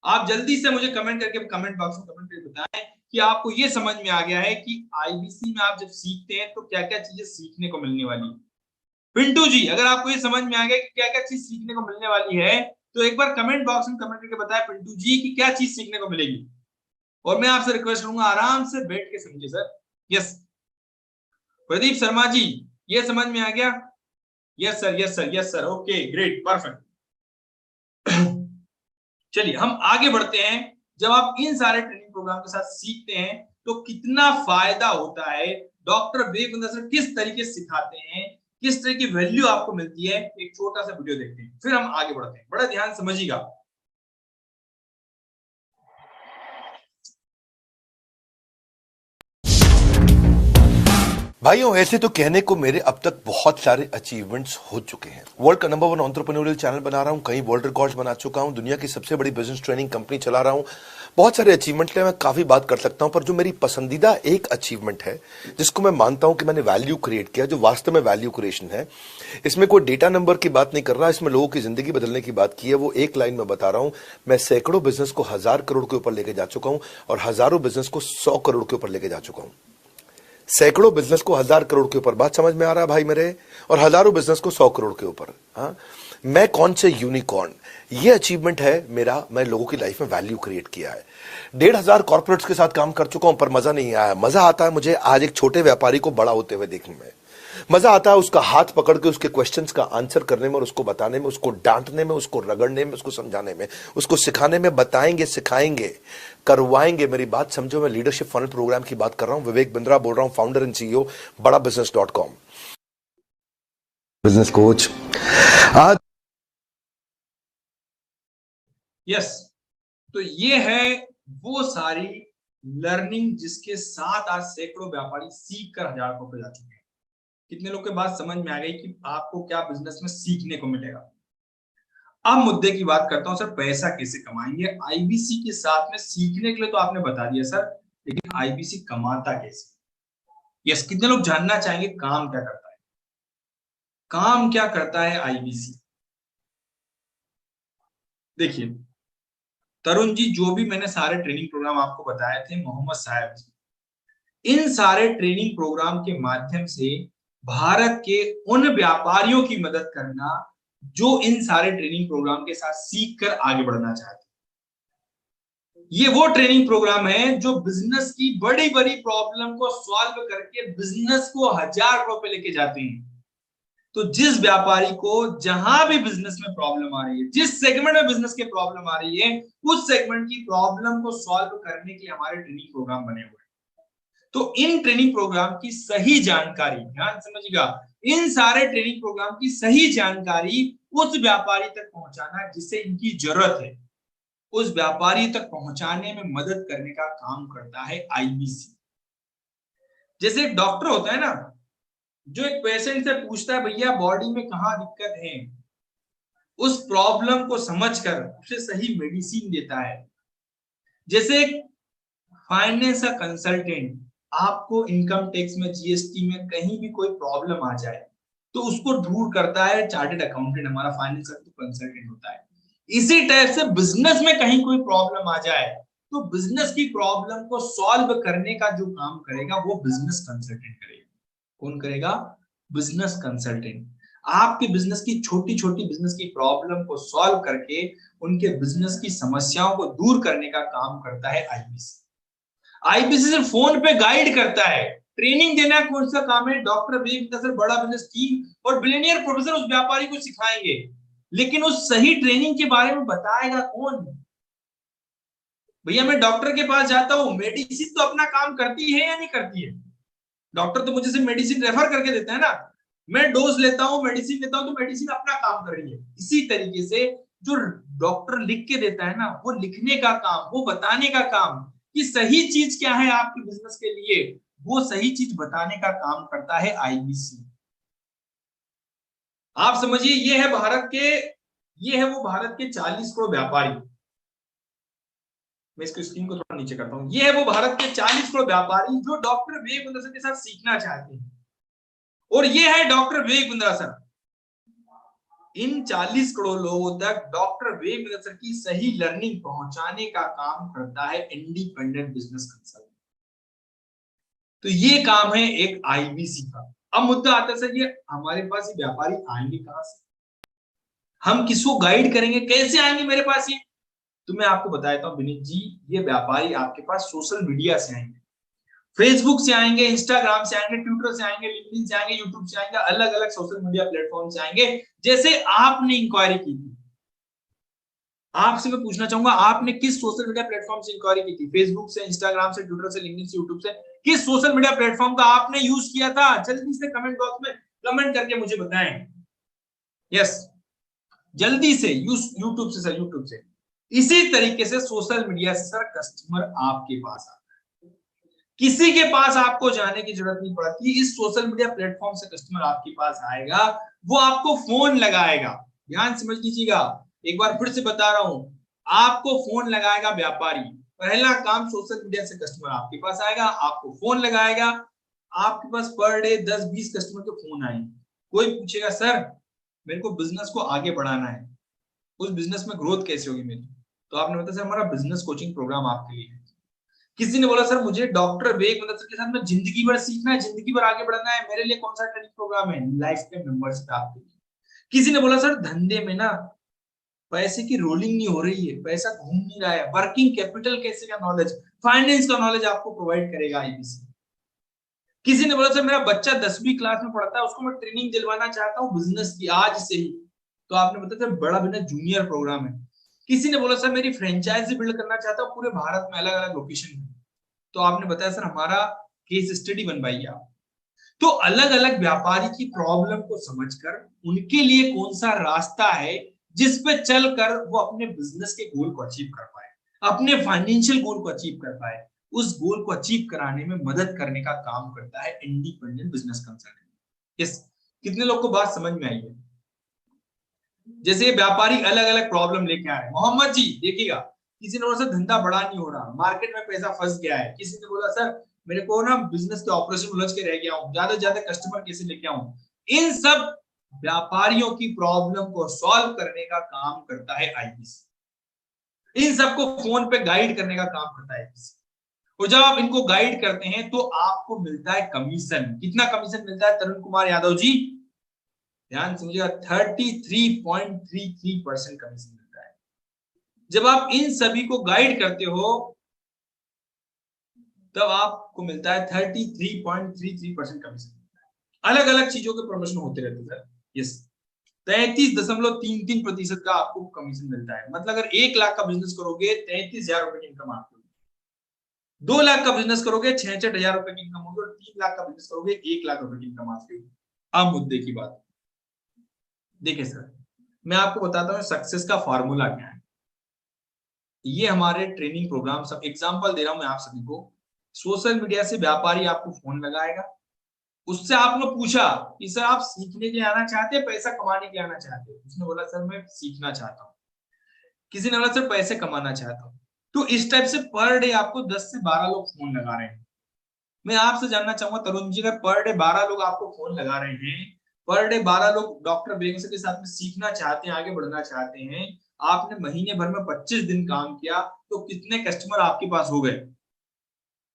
आप जल्दी से मुझे कमेंट करके, कमेंट बॉक्स में कमेंट करके बताएं कि आपको ये समझ में आ गया है कि आईबीसी में आप जब सीखते हैं तो क्या क्या चीजें सीखने को मिलने वाली है। पिंटू जी, अगर आपको ये समझ में आ गया कि क्या क्या चीज सीखने को मिलने वाली है, तो एक बार कमेंट बॉक्स में कमेंट करके बताएं पिंटू जी कि क्या चीज सीखने को मिलेगी। और मैं आपसे रिक्वेस्ट करूंगा आराम से बैठ के समझिए सर। यस प्रदीप शर्मा जी, ये समझ में आ गया? Yes sir, yes sir, yes sir, okay great perfect. चलिए हम आगे बढ़ते हैं। जब आप इन सारे ट्रेनिंग प्रोग्राम के साथ सीखते हैं तो कितना फायदा होता है, डॉक्टर विवेक सर किस तरीके से सिखाते हैं, किस तरह की वैल्यू आपको मिलती है, एक छोटा सा वीडियो देखते हैं फिर हम आगे बढ़ते हैं। बड़ा ध्यान समझिएगा। भाइयों, ऐसे तो कहने को मेरे अब तक बहुत सारे अचीवमेंट्स हो चुके हैं। वर्ल्ड का नंबर 1 एंटरप्रेन्योरियल चैनल बना रहा हूं, कई वर्ल्ड रिकॉर्ड्स बना चुका हूं, दुनिया की सबसे बड़ी बिजनेस ट्रेनिंग कंपनी चला रहा हूं। बहुत सारे अचीवमेंट है, मैं काफी बात कर सकता हूं, पर जो मेरी पसंदीदा एक अचीवमेंट है जिसको मैं मानता हूं कि मैंने वैल्यू क्रिएट किया, जो वास्तव में वैल्यू क्रिएशन है, इसमें कोई डेटा नंबर की बात नहीं कर रहा, इसमें लोगों की जिंदगी बदलने की बात की है। वो एक लाइन में बता रहा हूं, मैं सैकड़ों बिजनेस को 1000 करोड़ के ऊपर लेके जा चुका हूं और हजारों बिजनेस को 100 करोड़ के ऊपर लेके जा चुका हूं। सैकड़ों बिजनेस को 1000 करोड़ के ऊपर, बात समझ में आ रहा है भाई मेरे, और हजारों बिजनेस को 100 करोड़ के ऊपर। हाँ, मैं कौन से यूनिकॉर्न, ये अचीवमेंट है मेरा। मैं लोगों की लाइफ में वैल्यू क्रिएट किया है। 1500 कॉर्पोरेट्स के साथ काम कर चुका हूं, पर मजा नहीं आया। मजा आता है मुझे आज एक छोटे व्यापारी को बड़ा होते हुए देखने में। मजा आता है उसका हाथ पकड़ के उसके क्वेश्चंस का आंसर करने में और उसको बताने में, उसको डांटने में, उसको रगड़ने में, उसको समझाने में, उसको सिखाने में। बताएंगे, सिखाएंगे, करवाएंगे। मेरी बात समझो, मैं लीडरशिप फनल प्रोग्राम की बात कर रहा हूं। विवेक बिंद्रा बोल रहा हूं, founder and CEO badabusiness.com, business coach. आज यस, तो ये है वो सारी लर्निंग जिसके साथ आज सैकड़ों व्यापारी सीख कर 1000 करोड़ पे जा चुके हैं। कितने लोग के बात समझ में आ गई कि आपको क्या बिजनेस में सीखने को मिलेगा। अब मुद्दे की बात करता हूं सर, पैसा कैसे कमाएंगे। आईबीसी के साथ में सीखने के लिए तो आपने बता दिया सर, लेकिन आईबीसी कमाता कैसे? यस, कितने लोग जानना चाहेंगे काम क्या करता है, काम क्या करता है आईबीसी। देखिए तरुण जी, जो भी मैंने सारे ट्रेनिंग प्रोग्राम आपको बताए थे, मोहम्मद साहब जी, इन सारे ट्रेनिंग प्रोग्राम के माध्यम से भारत के उन व्यापारियों की मदद करना जो इन सारे ट्रेनिंग प्रोग्राम के साथ सीख कर आगे बढ़ना चाहते हैं। ये वो ट्रेनिंग प्रोग्राम है जो बिजनेस की बड़ी बड़ी प्रॉब्लम को सॉल्व करके बिजनेस को 1000 करोड़ पे लेके जाते हैं। तो जिस व्यापारी को जहां भी बिजनेस में प्रॉब्लम आ रही है, जिस सेगमेंट में बिजनेस की प्रॉब्लम आ रही है, उस सेगमेंट की प्रॉब्लम को सॉल्व करने के लिए हमारे ट्रेनिंग प्रोग्राम बने हुए हैं। तो इन ट्रेनिंग प्रोग्राम की सही जानकारी, ध्यान समझिएगा, इन सारे ट्रेनिंग प्रोग्राम की सही जानकारी उस व्यापारी तक पहुंचाना जिसे इनकी जरूरत है, उस व्यापारी तक पहुंचाने में मदद करने का काम करता है आईबीसी। जैसे एक डॉक्टर होता है ना, जो एक पेशेंट से पूछता है भैया बॉडी में कहाँ दिक्कत है, उस प्रॉब्लम को समझकर उसे सही मेडिसिन देता है। जैसे एक फाइनेंस का कंसल्टेंट आपको इनकम टैक्स में, जीएसटी में कहीं भी कोई प्रॉब्लम आ जाए तो उसको दूर करता है चार्टेड अकाउंटेंट, हमारा फाइनेंस का कंसल्टेंट होता है। इसी टाइप से बिजनेस में कहीं कोई प्रॉब्लम आ जाए तो बिजनेस की प्रॉब्लम को सॉल्व करने का जो काम करेगा वो बिजनेस कंसल्टेंट करेगा। कौन करेगा? Business consultant. आपके बिजनेस की छोटी छोटी बिजनेस की प्रॉब्लम को सॉल्व करके उनके बिजनेस की समस्याओं को दूर करने का काम करता है आईबीसी। आईबीसी सिर्फ फोन पे गाइड करता है, ट्रेनिंग देना कौन सा काम है। डॉक्टर विवेक सर बड़ा बिजनेस टीम और बिलियनियर प्रोफेसर उस व्यापारी को सिखाएंगे, लेकिन उस सही ट्रेनिंग के बारे में बताएगा कौन? भैया मैं डॉक्टर के पास जाता हूं, मेडिसिन तो अपना काम करती है या नहीं करती है? डॉक्टर तो मुझे से मेडिसिन रेफर करके देता है ना, मैं डोज लेता हूं, मेडिसिन लेता हूं, तो मेडिसिन अपना काम कर रही है। इसी तरीके से जो डॉक्टर लिख के देता है ना, वो लिखने का काम, वो बताने का काम कि सही चीज क्या है आपके बिजनेस के लिए, वो सही चीज बताने का काम करता है आईबीसी। आप समझिए, ये है वो भारत के 40 करोड़ व्यापारी। मैं इसको स्क्रीन को थोड़ा नीचे करता हूं। ये है वो भारत के 40 करोड़ व्यापारी जो डॉक्टर विवेक बिंद्रा सर के साथ सीखना चाहते हैं, और ये है डॉक्टर विवेक बिंद्रा सर। इन 40 करोड़ लोगों तक डॉक्टर विवेक बिंद्रा सर की सही लर्निंग पहुंचाने का काम करता है इंडिपेंडेंट बिजनेस कंसल्टेंट। तो ये काम है एक आईबीसी का। अब मुद्दा आता है सर, ये हमारे पास ये व्यापारी आएंगे कहां से? हम किसको गाइड करेंगे, कैसे आएंगे मेरे पास ये? तो मैं आपको बताता हूँ विनीत जी, ये व्यापारी आपके पास सोशल मीडिया से आएंगे, फेसबुक से आएंगे, इंस्टाग्राम से आएंगे, ट्विटर से आएंगे, लिंक्डइन से आएंगे, यूट्यूब से आएंगे, अलग अलग सोशल मीडिया प्लेटफॉर्म से आएंगे। जैसे आपने इंक्वायरी की थी, आपसे मैं पूछना चाहूंगा आपने किस सोशल मीडिया प्लेटफॉर्म से इंक्वायरी की थी? फेसबुक से, इंस्टाग्राम से, ट्विटर से, लिंक्डइन से, यूट्यूब से, किस सोशल मीडिया प्लेटफॉर्म का आपने यूज किया था? जल्दी से कमेंट बॉक्स में कमेंट करके मुझे बताएं। यस, जल्दी से। यूट्यूब से सर, यूट्यूब से। इसी तरीके से सोशल मीडिया से सर कस्टमर आपके पास आता है, किसी के पास आपको जाने की जरूरत नहीं पड़ती। इस सोशल मीडिया प्लेटफॉर्म से कस्टमर आपके पास आएगा, वो आपको फोन लगाएगा। ध्यान समझ लीजिएगा, एक बार फिर से बता रहा हूं, आपको फोन लगाएगा व्यापारी। पहला काम, सोशल मीडिया से कस्टमर आपके पास आएगा, आपको फोन लगाएगा। आपके पास पर डे 10-20 कस्टमर के फोन आएंगे। कोई पूछेगा सर मेरे को बिजनेस को आगे बढ़ाना है, उस बिजनेस में ग्रोथ कैसे होगी मेरी? तो आपने बताया सर हमारा बिजनेस कोचिंग प्रोग्राम आपके लिए है। किसी ने बोला सर मुझे डॉक्टर विवेक मदन सर के साथ में जिंदगी भर सीखना है, जिंदगी भर आगे बढ़ना है, मेरे लिए कौन सा ट्रेनिंग प्रोग्राम है? लाइफ टाइम मेंबरशिप आपके लिए। किसी ने बोला सर धंधे में ना पैसे की रोलिंग नहीं हो रही है, पैसा घूम नहीं रहा है, वर्किंग कैपिटल कैसे का नॉलेज, फाइनेंस का नॉलेज आपको प्रोवाइड करेगा आईबीसी। किसी ने बोला सर मेरा बच्चा 10वीं क्लास में पढ़ता है, उसको मैं ट्रेनिंग दिलवाना चाहता हूँ बिजनेस की आज से ही। तो आपने बताया सर बड़ा बिना जूनियर प्रोग्राम है। किसी ने बोला सर मेरी फ्रेंचाइजी बिल्ड करना चाहता हूँ पूरे भारत में अलग अलग लोकेशन में। तो आपने बताया सर हमारा केस स्टडी बनवाइए आप। तो अलग अलग व्यापारी की प्रॉब्लम को समझकर उनके लिए कौन सा रास्ता है जिस पे चलकर वो अपने बिजनेस के गोल को अचीव कर पाए, अपने फाइनेंशियल गोल को अचीव कर पाए, उस गोल को अचीव कराने में मदद करने का काम करता है इंडिपेंडेंट बिजनेस कंसल्टेंट। यस, कितने लोग को बात समझ में आई है? जैसे व्यापारी अलग अलग प्रॉब्लम लेके आ रहे हैं। मोहम्मद जी देखिएगा, किसी ने बोला सर धंधा बड़ा नहीं हो रहा, मार्केट में पैसा फंस गया है। किसी ने बोला सर मेरे को ना बिजनेस के ऑपरेशन उलझ के रह गया हूँ, ज्यादा से ज्यादा कस्टमर कैसे लेके आऊं। इन सब व्यापारियों की प्रॉब्लम को सॉल्व करने का काम करता है आईबीसी। इन सबको फोन पे गाइड करने का काम करता है आईबीसी। और जब आप इनको गाइड करते हैं तो आपको मिलता है कमीशन। कितना कमीशन मिलता है तरुण कुमार यादव जी? ध्यान समझिएगा, 33.33% कमीशन मिलता है। जब आप इन सभी को गाइड करते हो तब आपको मिलता है 33.33% कमीशन। अलग अलग चीजों के प्रमोशन होते रहते हैं सर। यस, 33.33% का आपको कमीशन मिलता है। मतलब अगर 1 लाख का बिजनेस करोगे 33,000 रुपए की इनकम आपको, 2 लाख का बिजनेस करोगे 66,000 रुपए की इनकम होगी, और 3 लाख का बिजनेस करोगे 1 लाख रुपए की इनकम आपकी। अब मुद्दे की बात देखिए सर, मैं आपको बताता हूँ सक्सेस का फॉर्मूला क्या है। ये हमारे ट्रेनिंग प्रोग्राम, सब एग्जांपल दे रहा हूं मैं आप सभी को। सोशल मीडिया से व्यापारी आपको फोन लगाएगा, उससे आपने पूछा कि सर आप सीखने के लिए आना चाहते हैं, पैसा कमाने के लिए आना चाहते हैं? उसने बोला सर मैं सीखना चाहता हूँ। किसी ने बोला सर पैसे कमाना चाहता हूँ। तो इस टाइप से पर डे आपको 10 से 12 लोग फोन लगा रहे हैं। मैं आपसे जानना चाहूंगा तरुण जी, अगर पर डे 12 लोग आपको फोन लगा रहे हैं, पर डे 12 लोग डॉक्टर बेगम के साथ में सीखना चाहते हैं, आगे बढ़ना चाहते हैं, आपने महीने भर में 25 दिन काम किया तो कितने कस्टमर आपके पास हो गए?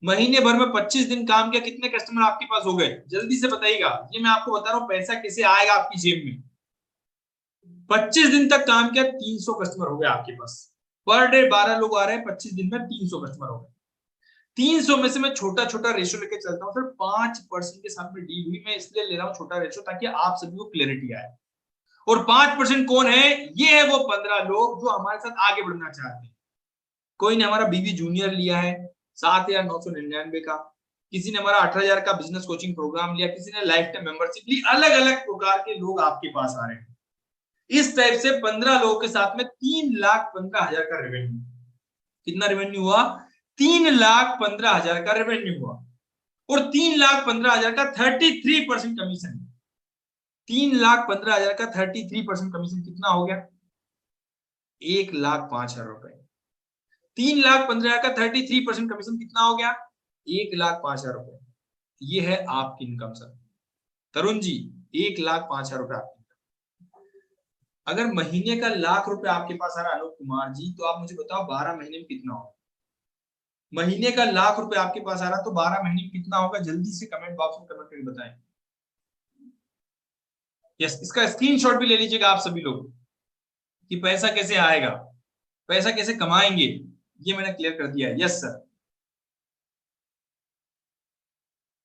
महीने भर में 25 दिन काम किया, कितने कस्टमर आपके पास हो गए? जल्दी से बताइएगा। ये मैं आपको बता रहा हूँ पैसा कैसे आएगा आपकी जेब में। 25 दिन तक काम किया, 300 कस्टमर हो गए आपके पास। पर डे 12 लोग आ रहे हैं, 25 दिन में 300 कस्टमर हो गए। 300 में से मैं छोटा छोटा रेशो लेके चलता हूँ सर, 5% के साथ में डील हुई। मैं इसलिए ले रहा हूँ छोटा रेशो ताकि आप सभी को क्लैरिटी आए। और 5% कौन है? ये है वो 15 लोग जो हमारे साथ आगे बढ़ना चाहते हैं। कोई ने हमारा बीबी जूनियर लिया है 7,999 का, किसी ने हमारा 18,000 का बिजनेस कोचिंग प्रोग्राम लिया, किसी ने लाइफ टाइम मेंबरशिप ली। अलग अलग प्रकार के लोग आपके पास आ रहे हैं। इस टाइप से 15 लोगों के साथ में 3,15,000 का रेवेन्यू। कितना रेवेन्यू हुआ? 3,15,000 का रेवेन्यू हुआ। और 3,15,000 का 33% कमीशन। 3,15,000 का 33% कमीशन कितना हो गया? 1,05,000 रुपए। 3,15,000 का 33% कमीशन कितना हो गया? 1,05,000 रुपए। ये है आपकी इनकम सर। तरुण जी 1,05,000 रुपए आपकी। अगर महीने का लाख रुपए आपके पास आ रहा है अनूप कुमार जी, तो आप मुझे बताओ 12 महीने में कितना होगा? महीने का लाख रुपए आपके पास आ रहा है तो 12 महीने में कितना होगा? जल्दी से कमेंट बॉक्स में कमेंट करके बताएं। यस, इसका स्क्रीनशॉट भी ले लीजिएगा आप सभी लोग कि पैसा कैसे आएगा। पैसा कैसे कमाएंगे, ये मैंने क्लियर कर दिया है। Yes sir.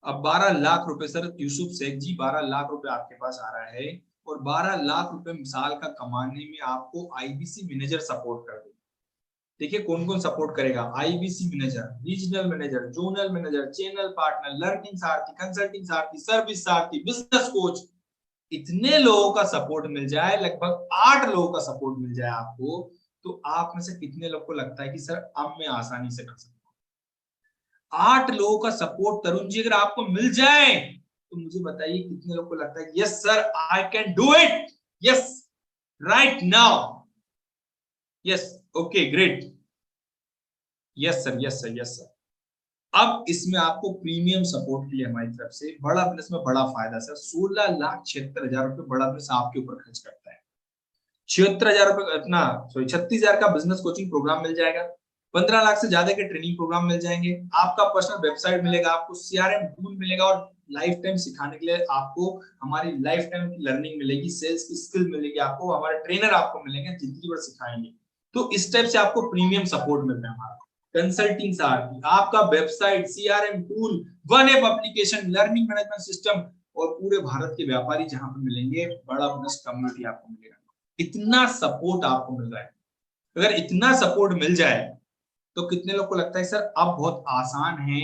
अब 12 लाख रुपए सर, यूसुफ शेख जी 12 लाख रुपए आपके पास आ रहा है, और 12 लाख रुपए साल का कमाने में आपको आईबीसी मैनेजर सपोर्ट कर दे। देखिए कौन कौन सपोर्ट करेगा, IBC manager, regional manager, zonal manager, channel partner, learning सारथी, कंसल्टिंग सारथी, सर्विस सारथी, बिजनेस कोच, इतने लोगों का सपोर्ट मिल जाए, लगभग 8 लोगों का सपोर्ट मिल जाए आपको, तो आप में से कितने लोग को लगता है कि सर अब मैं आसानी से कर सकता हूं? 8 लोगों का सपोर्ट तरुण जी अगर आपको मिल जाए तो मुझे बताइए कितने लोग को लगता है yes sir I can do it, yes right now, yes okay great, yes sir yes sir yes sir. अब इसमें आपको प्रीमियम सपोर्ट के लिए हमारी तरफ से बड़ा बिजनेस में बड़ा फायदा सर, 16,76,000 रुपए बड़ा बिजनेस आपके ऊपर खर्च करता है। 76,000 रुपए अपना 36,000 का बिजनेस कोचिंग प्रोग्राम मिल जाएगा, 15 लाख से ज्यादा के ट्रेनिंग प्रोग्राम मिल जाएंगे, आपका पर्सनल वेबसाइट मिलेगा, आपको सीआरएम टूल मिलेगा, और लाइफ टाइम सिखाने के लिए आपको हमारी लाइफ टाइम की लर्निंग मिलेगी, सेल्स की स्किल मिलेगी, आपको हमारे ट्रेनर आपको मिलेंगे जिंदगी भर सिखाएंगे। तो इस टाइप से आपको प्रीमियम सपोर्ट मिल रहा है हमारा। कंसल्टिंग सारथी, आपका website, CRM tool, one app application, learning management system, और पूरे भारत के व्यापारी जहां पे मिलेंगे, बड़ा बिजनेस कम्युनिटी आपको मिलेगा। इतना सपोर्ट आपको मिल रहा है। अगर इतना सपोर्ट मिल जाए तो कितने लोग को लगता है सर अब बहुत आसान है,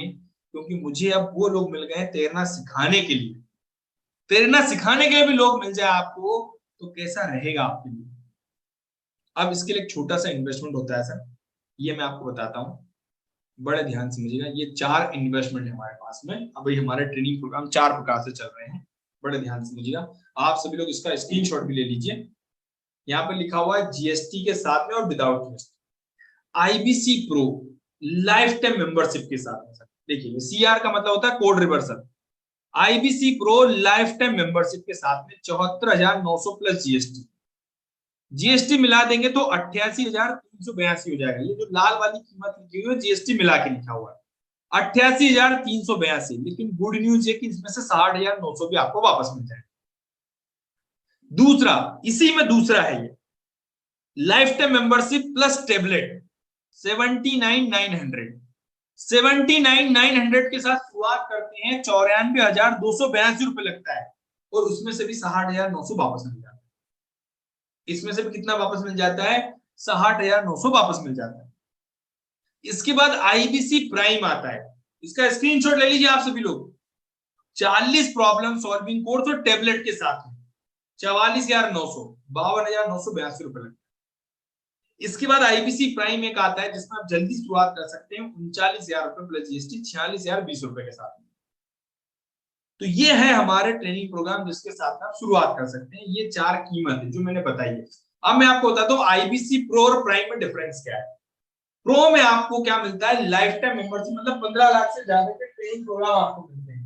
क्योंकि मुझे अब वो लोग मिल गए तैरना सिखाने के लिए, तैरना सिखाने के लिए भी लोग मिल जाए आपको, तो कैसा रहेगा आपके लिए। अब इसके लिए एक छोटा सा इन्वेस्टमेंट होता है सर, ये मैं आपको बताता हूँ, बड़े ध्यान से समझिएगा। ये 4 इन्वेस्टमेंट है हमारे पास में। अभी हमारे ट्रेनिंग प्रोग्राम 4 प्रकार से चल रहे हैं, बड़े ध्यान से समझिएगा। आप सभी लोग इसका स्क्रीनशॉट भी ले लीजिए। यहाँ पे लिखा हुआ है जीएसटी के साथ में और without GST, IBC pro life time membership के साथ में। देखिए सीआर का मतलब होता है code reversal, IBC pro life time membership के साथ में 74,900 प्लस जीएसटी, जीएसटी मिला देंगे तो 88,382 हो जाएगा। ये जो लाल वाली कीमत लिखी हुई है जीएसटी मिला के लिखा हुआ है 88,382, लेकिन गुड न्यूज है कि इसमें से 60,900 भी आपको वापस मिल जाएगा। दूसरा, इसी में दूसरा है ये life time membership plus tablet 79,900, 79,900 के साथ शुरुआत करते हैं, 94,282 रुपए लगता है, और उसमें से भी 60,900 वापस मिल जाता है। इसमें से भी कितना वापस मिल जाता है, 60,900 वापस मिल जाता है। इसके बाद आईबीसी प्राइम आता है, इसका स्क्रीनशॉट ले लीजिए आप सभी लोग। 40 प्रॉब्लम सॉल्विंग कोर्स और टेबलेट के साथ में 44,900, 52,982 रुपए लगता है। इसके बाद आईबीसी प्राइम एक आता है जिसमें आप जल्दी शुरुआत कर सकते हैं, 39,000 रुपए प्लस जीएसटी, 46,020 रुपए के साथ में। तो ये है हमारे ट्रेनिंग प्रोग्राम जिसके साथ आप शुरुआत कर सकते हैं। ये 4 कीमत है जो मैंने बताई है। अब मैं आपको बताता हूँ आईबीसी प्रो और प्राइम में डिफरेंस क्या है। प्रो में आपको क्या मिलता है, लाइफ टाइम मेंबरशिप, मतलब 15 लाख से ज्यादा के ट्रेनिंग प्रोग्राम आपको मिलते हैं।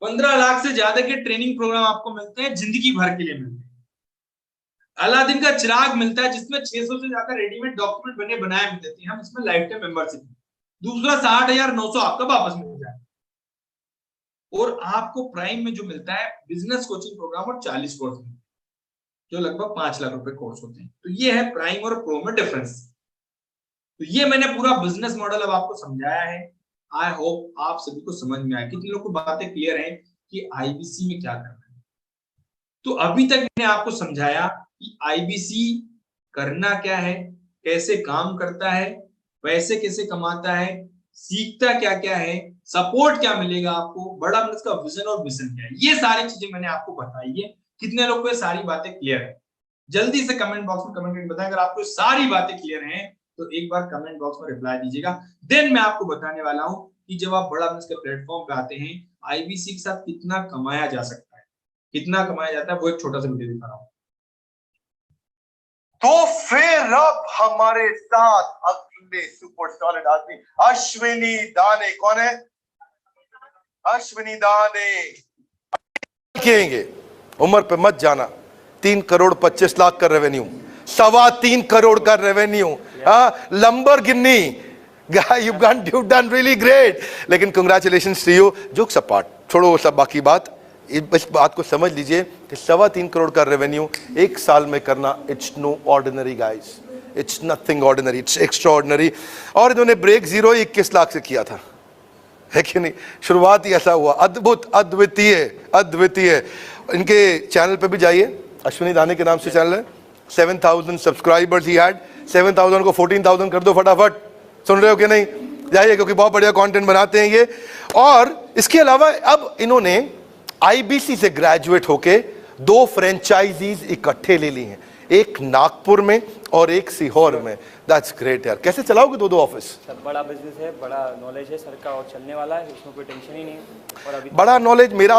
15 लाख से ज्यादा के ट्रेनिंग प्रोग्राम आपको मिलते हैं, जिंदगी भर के लिए मिलते हैं। अलादीन का चिराग मिलता है जिसमें 600 से ज्यादा रेडीमेड डॉक्यूमेंट बने बनाए मिलते हैं हम, इसमें लाइफ टाइम मेंबरशिप। दूसरा 60,900 आपका वापस मिल जाए। और आपको प्राइम में जो मिलता है बिजनेस कोचिंग प्रोग्राम और 40 कोर्स में, जो लगभग 5 लाख रुपए कोर्स होते हैं। तो ये है प्राइम और प्रो में डिफरेंस। तो ये मैंने पूरा बिजनेस मॉडल अब आपको समझाया है। आई होप आप सभी को समझ में आया। कितने लोग को बातें क्लियर है कि आईबीसी में क्या करना है। तो अभी तक मैंने आपको समझाया कि आईबीसी करना क्या है, कैसे काम करता है, पैसे कैसे कमाता है, सीखता क्या क्या है, सपोर्ट क्या मिलेगा आपको, बड़ा बिजनेस का विजन और मिशन क्या है। ये सारी चीजें मैंने आपको बताई है। कितने लोग को ये सारी बातें क्लियर है, जल्दी से कमेंट बॉक्स में कमेंट करके बताएं। अगर आपको सारी बातें क्लियर हैं तो एक बार कमेंट बॉक्स में रिप्लाई दीजिएगा। देन मैं आपको बताने वाला हूं कि जब आप बड़ा बिजनेस के प्लेटफॉर्म पे आते हैं आईबीसी के साथ कितना कमाया जा सकता है, कितना कमाया जाता है, वो एक छोटा सा वीडियो दिखा रहा हूं। तो फिर अब हमारे साथ अगले सुपर सॉलिड आदमी अश्विनी दाने। कौन है? अश्विनी दाने कहेंगे। उम्र पे मत जाना। 3 करोड़ 25 लाख का रेवेन्यू, 3.25 करोड़ का revenue, Lamborghini. You done really great. लेकिन congratulations to you. Jokes apart, छोड़ो वो सब बाकी बात। इस बात को समझ लीजिए कि 3.25 करोड़ का रेवेन्यू एक साल में करना, it's no ordinary guys, it's nothing ordinary, it's extraordinary. और इन्होंने ब्रेक 0 21 लाख से किया था, है कि नहीं? शुरुआत ही ऐसा हुआ, अद्भुत, अद्वितीय, अद्वितीय। इनके चैनल पे भी जाइए, अश्विनी दाने के नाम से चैनल है, 7,000 सब्सक्राइबर्स ही हैड, 7,000 को 14,000 कर दो फटाफट। सुन रहे हो कि नहीं? जाइए, क्योंकि बहुत बढ़िया कंटेंट बनाते हैं ये। और इसके अलावा अब इन्होंने आईबीसी से ग्रेजुएट होके 2 फ्रेंचाइजीज इकट्ठे ले ली हैं, एक नागपुर में और एक सीहोर में। दैट्स ग्रेट यार। कैसे चलाओगे 2 ऑफिस? सर बड़ा बिजनेस है, बड़ा नॉलेज है सर का, और चलने वाला है, उसमें कोई टेंशन ही नहीं है। और अभी बड़ा नॉलेज मेरा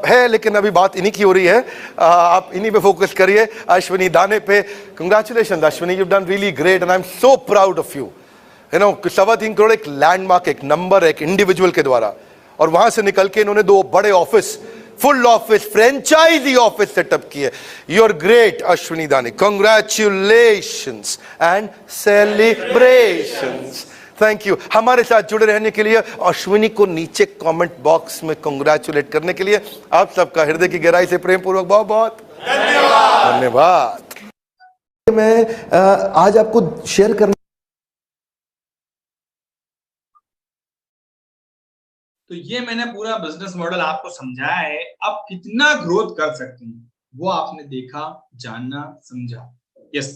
है, लेकिन अभी बात इन्हीं की हो रही है। आप इन्हीं पे फोकस करिए, अश्विनी दाने पे। Congratulation Ashwini, you done really great and I am so proud of you. You know, 3.25 crore एक लैंडमार्क, एक नंबर, एक इंडिविजुअल के द्वारा, और वहां से निकल के इन्होंने 2 बड़े office, full office, franchisee office setup किए। You are great Ashwini Dani, congratulations and celebrations. Thank you हमारे साथ जुड़े रहने के लिए, अश्विनी को नीचे कमेंट बॉक्स में कंग्रेचुलेट करने के लिए आप सबका हृदय की गहराई से प्रेम पूर्वक बहुत बहुत धन्यवाद। मैं आज आपको शेयर करना, तो ये मैंने पूरा बिजनेस मॉडल आपको समझाया है। अब कितना ग्रोथ कर सकते हैं वो आपने देखा, जाना, समझा। यस,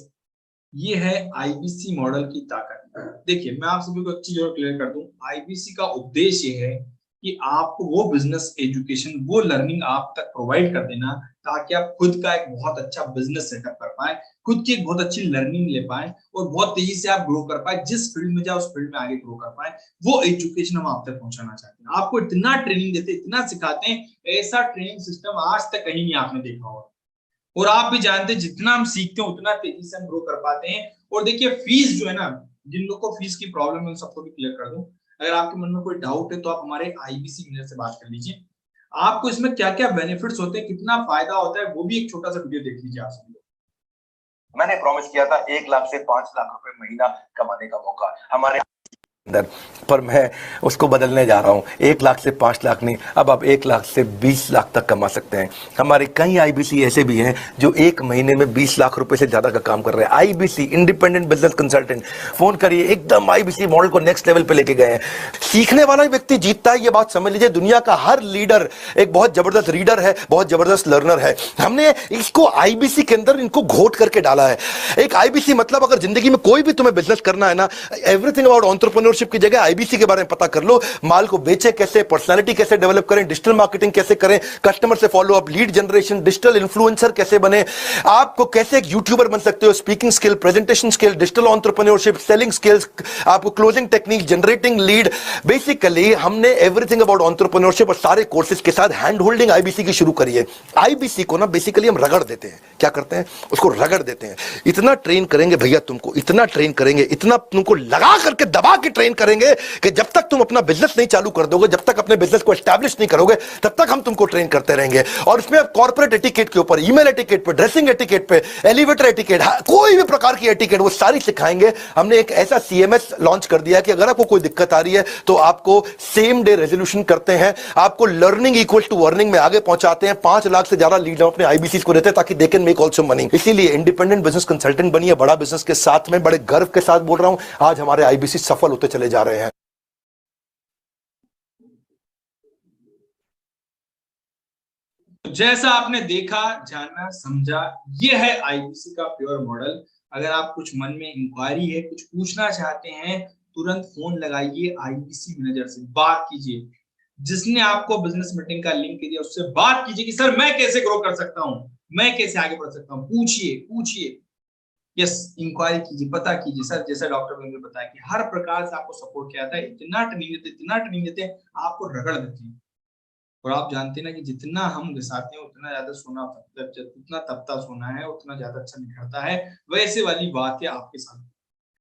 ये है आईबीसी मॉडल की ताकत। देखिए, मैं आप सभी को एक चीज और क्लियर कर दूं, आईबीसी का उद्देश्य है कि आपको वो बिजनेस एजुकेशन, वो लर्निंग आप तक प्रोवाइड कर देना, ताकि आप खुद का एक बहुत अच्छा बिजनेस सेटअप कर पाए, खुद की एक बहुत अच्छी लर्निंग ले पाए और बहुत तेजी से आप ग्रो कर पाए। जिस फील्ड में जाओ उस फील्ड में आगे ग्रो कर पाए, वो एजुकेशन हम आप तक पहुंचाना चाहते हैं। आपको इतना ट्रेनिंग देते, इतना सिखाते हैं, ऐसा ट्रेनिंग सिस्टम आज तक कहीं नहीं आपने देखा होगा। और आप भी जानते हैं, जितना हम सीखते हैं उतना तेजी से हम ग्रो कर पाते हैं। और देखिए, फीस जो है ना, जिन लोगों को फीस की प्रॉब्लम है उन सबको भी क्लियर कर दूं। अगर आपके मन में कोई डाउट है तो आप हमारे आईबीसी मैनेजर से बात कर लीजिए। आपको इसमें क्या क्या बेनिफिट्स होते हैं, कितना फायदा होता है, वो भी एक छोटा सा वीडियो देख लीजिए आप सभी लोग। मैंने प्रॉमिस किया था 1 लाख से 5 लाख रुपए महीना कमाने का मौका हमारे अंदर, पर मैं उसको बदलने जा रहा हूं। 1 लाख से 5 लाख नहीं, अब आप 1 लाख से 20 लाख तक कमा सकते हैं। हमारे कई आईबीसी ऐसे भी हैं जो 1 महीने में 20 लाख रुपए से ज्यादा का काम कर रहे हैं। IBC independent business consultant, phone करिए, एकदम आईबीसी मॉडल को नेक्स्ट लेवल पे लेके गए हैं। सीखने वाला व्यक्ति जीतता है, ये बात समझ लीजिए। दुनिया का हर लीडर एक बहुत जबरदस्त रीडर है, बहुत जबरदस्त लर्नर है। हमने इसको आईबीसी के अंदर इनको घोट करके डाला है। एक आईबीसी मतलब, अगर जिंदगी में कोई भी तुम्हें बिजनेस करना है ना, एवरीथिंग अबाउट एंटरप्रेन्योरशिप की जगह आईबीसी के बारे में पता कर लो। माल को बेचे कैसे, पर्सनालिटी कैसे डेवलप करें, डिजिटल मार्केटिंग कैसे करें, कस्टमर से follow up, lead generation, digital influencer कैसे बने, आपको कैसे एक यूट्यूबर बन सकते हो, speaking skill, presentation skill, digital entrepreneurship, selling skills, आपको closing technique, generating lead. Basically हमने एवरीथिंग अबाउट एंटरप्रेन्योरशिप और सारे कोर्सेज के साथ हैंड होल्डिंग आईबीसी की शुरू करी है। आईबीसी को ना बेसिकली हम रगड़ देते हैं। क्या करते हैं? उसको रगड़ देते हैं। इतना ट्रेन करेंगे भैया तुमको, इतना ट्रेन करेंगे, इतना तुमको लगा करके दबा के ट्रेन करेंगे कि जब तक तुम अपना बिजनेस नहीं चालू कर दोगे, जब तक अपने बिजनेस को एस्टैब्लिश नहीं करोगे, तब तक हम तुमको ट्रेन करते रहेंगे। और इसमें अब कॉर्पोरेट एटिकेट के ऊपर, ईमेल एटिकेट पे, ड्रेसिंग एटिकेट पे, एलिवेटर एटिकेट, कोई भी प्रकार की एटिकेट वो सारी सिखाएंगे। हमने एक ऐसा सीएमएस लॉन्च कर दिया है कि अगर आपको कोई दिक्कत आ रही है तो आपको सेम डे रेजोल्यूशन करते हैं, आपको लर्निंग इक्वल टू अर्निंग में आगे पहुंचाते हैं। 5 लाख से ज्यादा लीड अपने आईबीसी को देते हैं ताकि they can make also money. इसीलिए इंडिपेंडेंट बिजनेस कंसल्टेंट बनिए, बड़ा बिजनेस के साथ में, बड़े गर्व के साथ बोल रहा हूं, आज हमारे आईबीसी सफल होते चले जा रहे हैं। जैसा आपने देखा, जाना, समझा, ये है आईबीसी का प्योर मॉडल। अगर आप कुछ मन में इंक्वायरी है, कुछ पूछना चाहते हैं, तुरंत फोन लगाइए, आईबीसी मैनेजर से बात कीजिए। जिसने आपको बिजनेस मीटिंग का लिंक दिया उससे बात कीजिए कि सर मैं कैसे ग्रो कर सकता हूं, मैं कैसे आगे बढ़ सकता हूं। पूछिए, पूछिए, यस, इंक्वायरी कीजिए, पता कीजिए। सर जैसा डॉक्टर ने बताया कि हर प्रकार से आपको सपोर्ट किया था, इतना ट्रेनिंग देते, इतना ट्रेनिंग देते, आपको रगड़ देते हैं। और आप जानते हैं ना कि जितना हम घिसाते हैं उतना ज्यादा सोना, जितना तपता सोना है उतना ज्यादा अच्छा निखरता है। वैसे वाली बात है आपके साथ।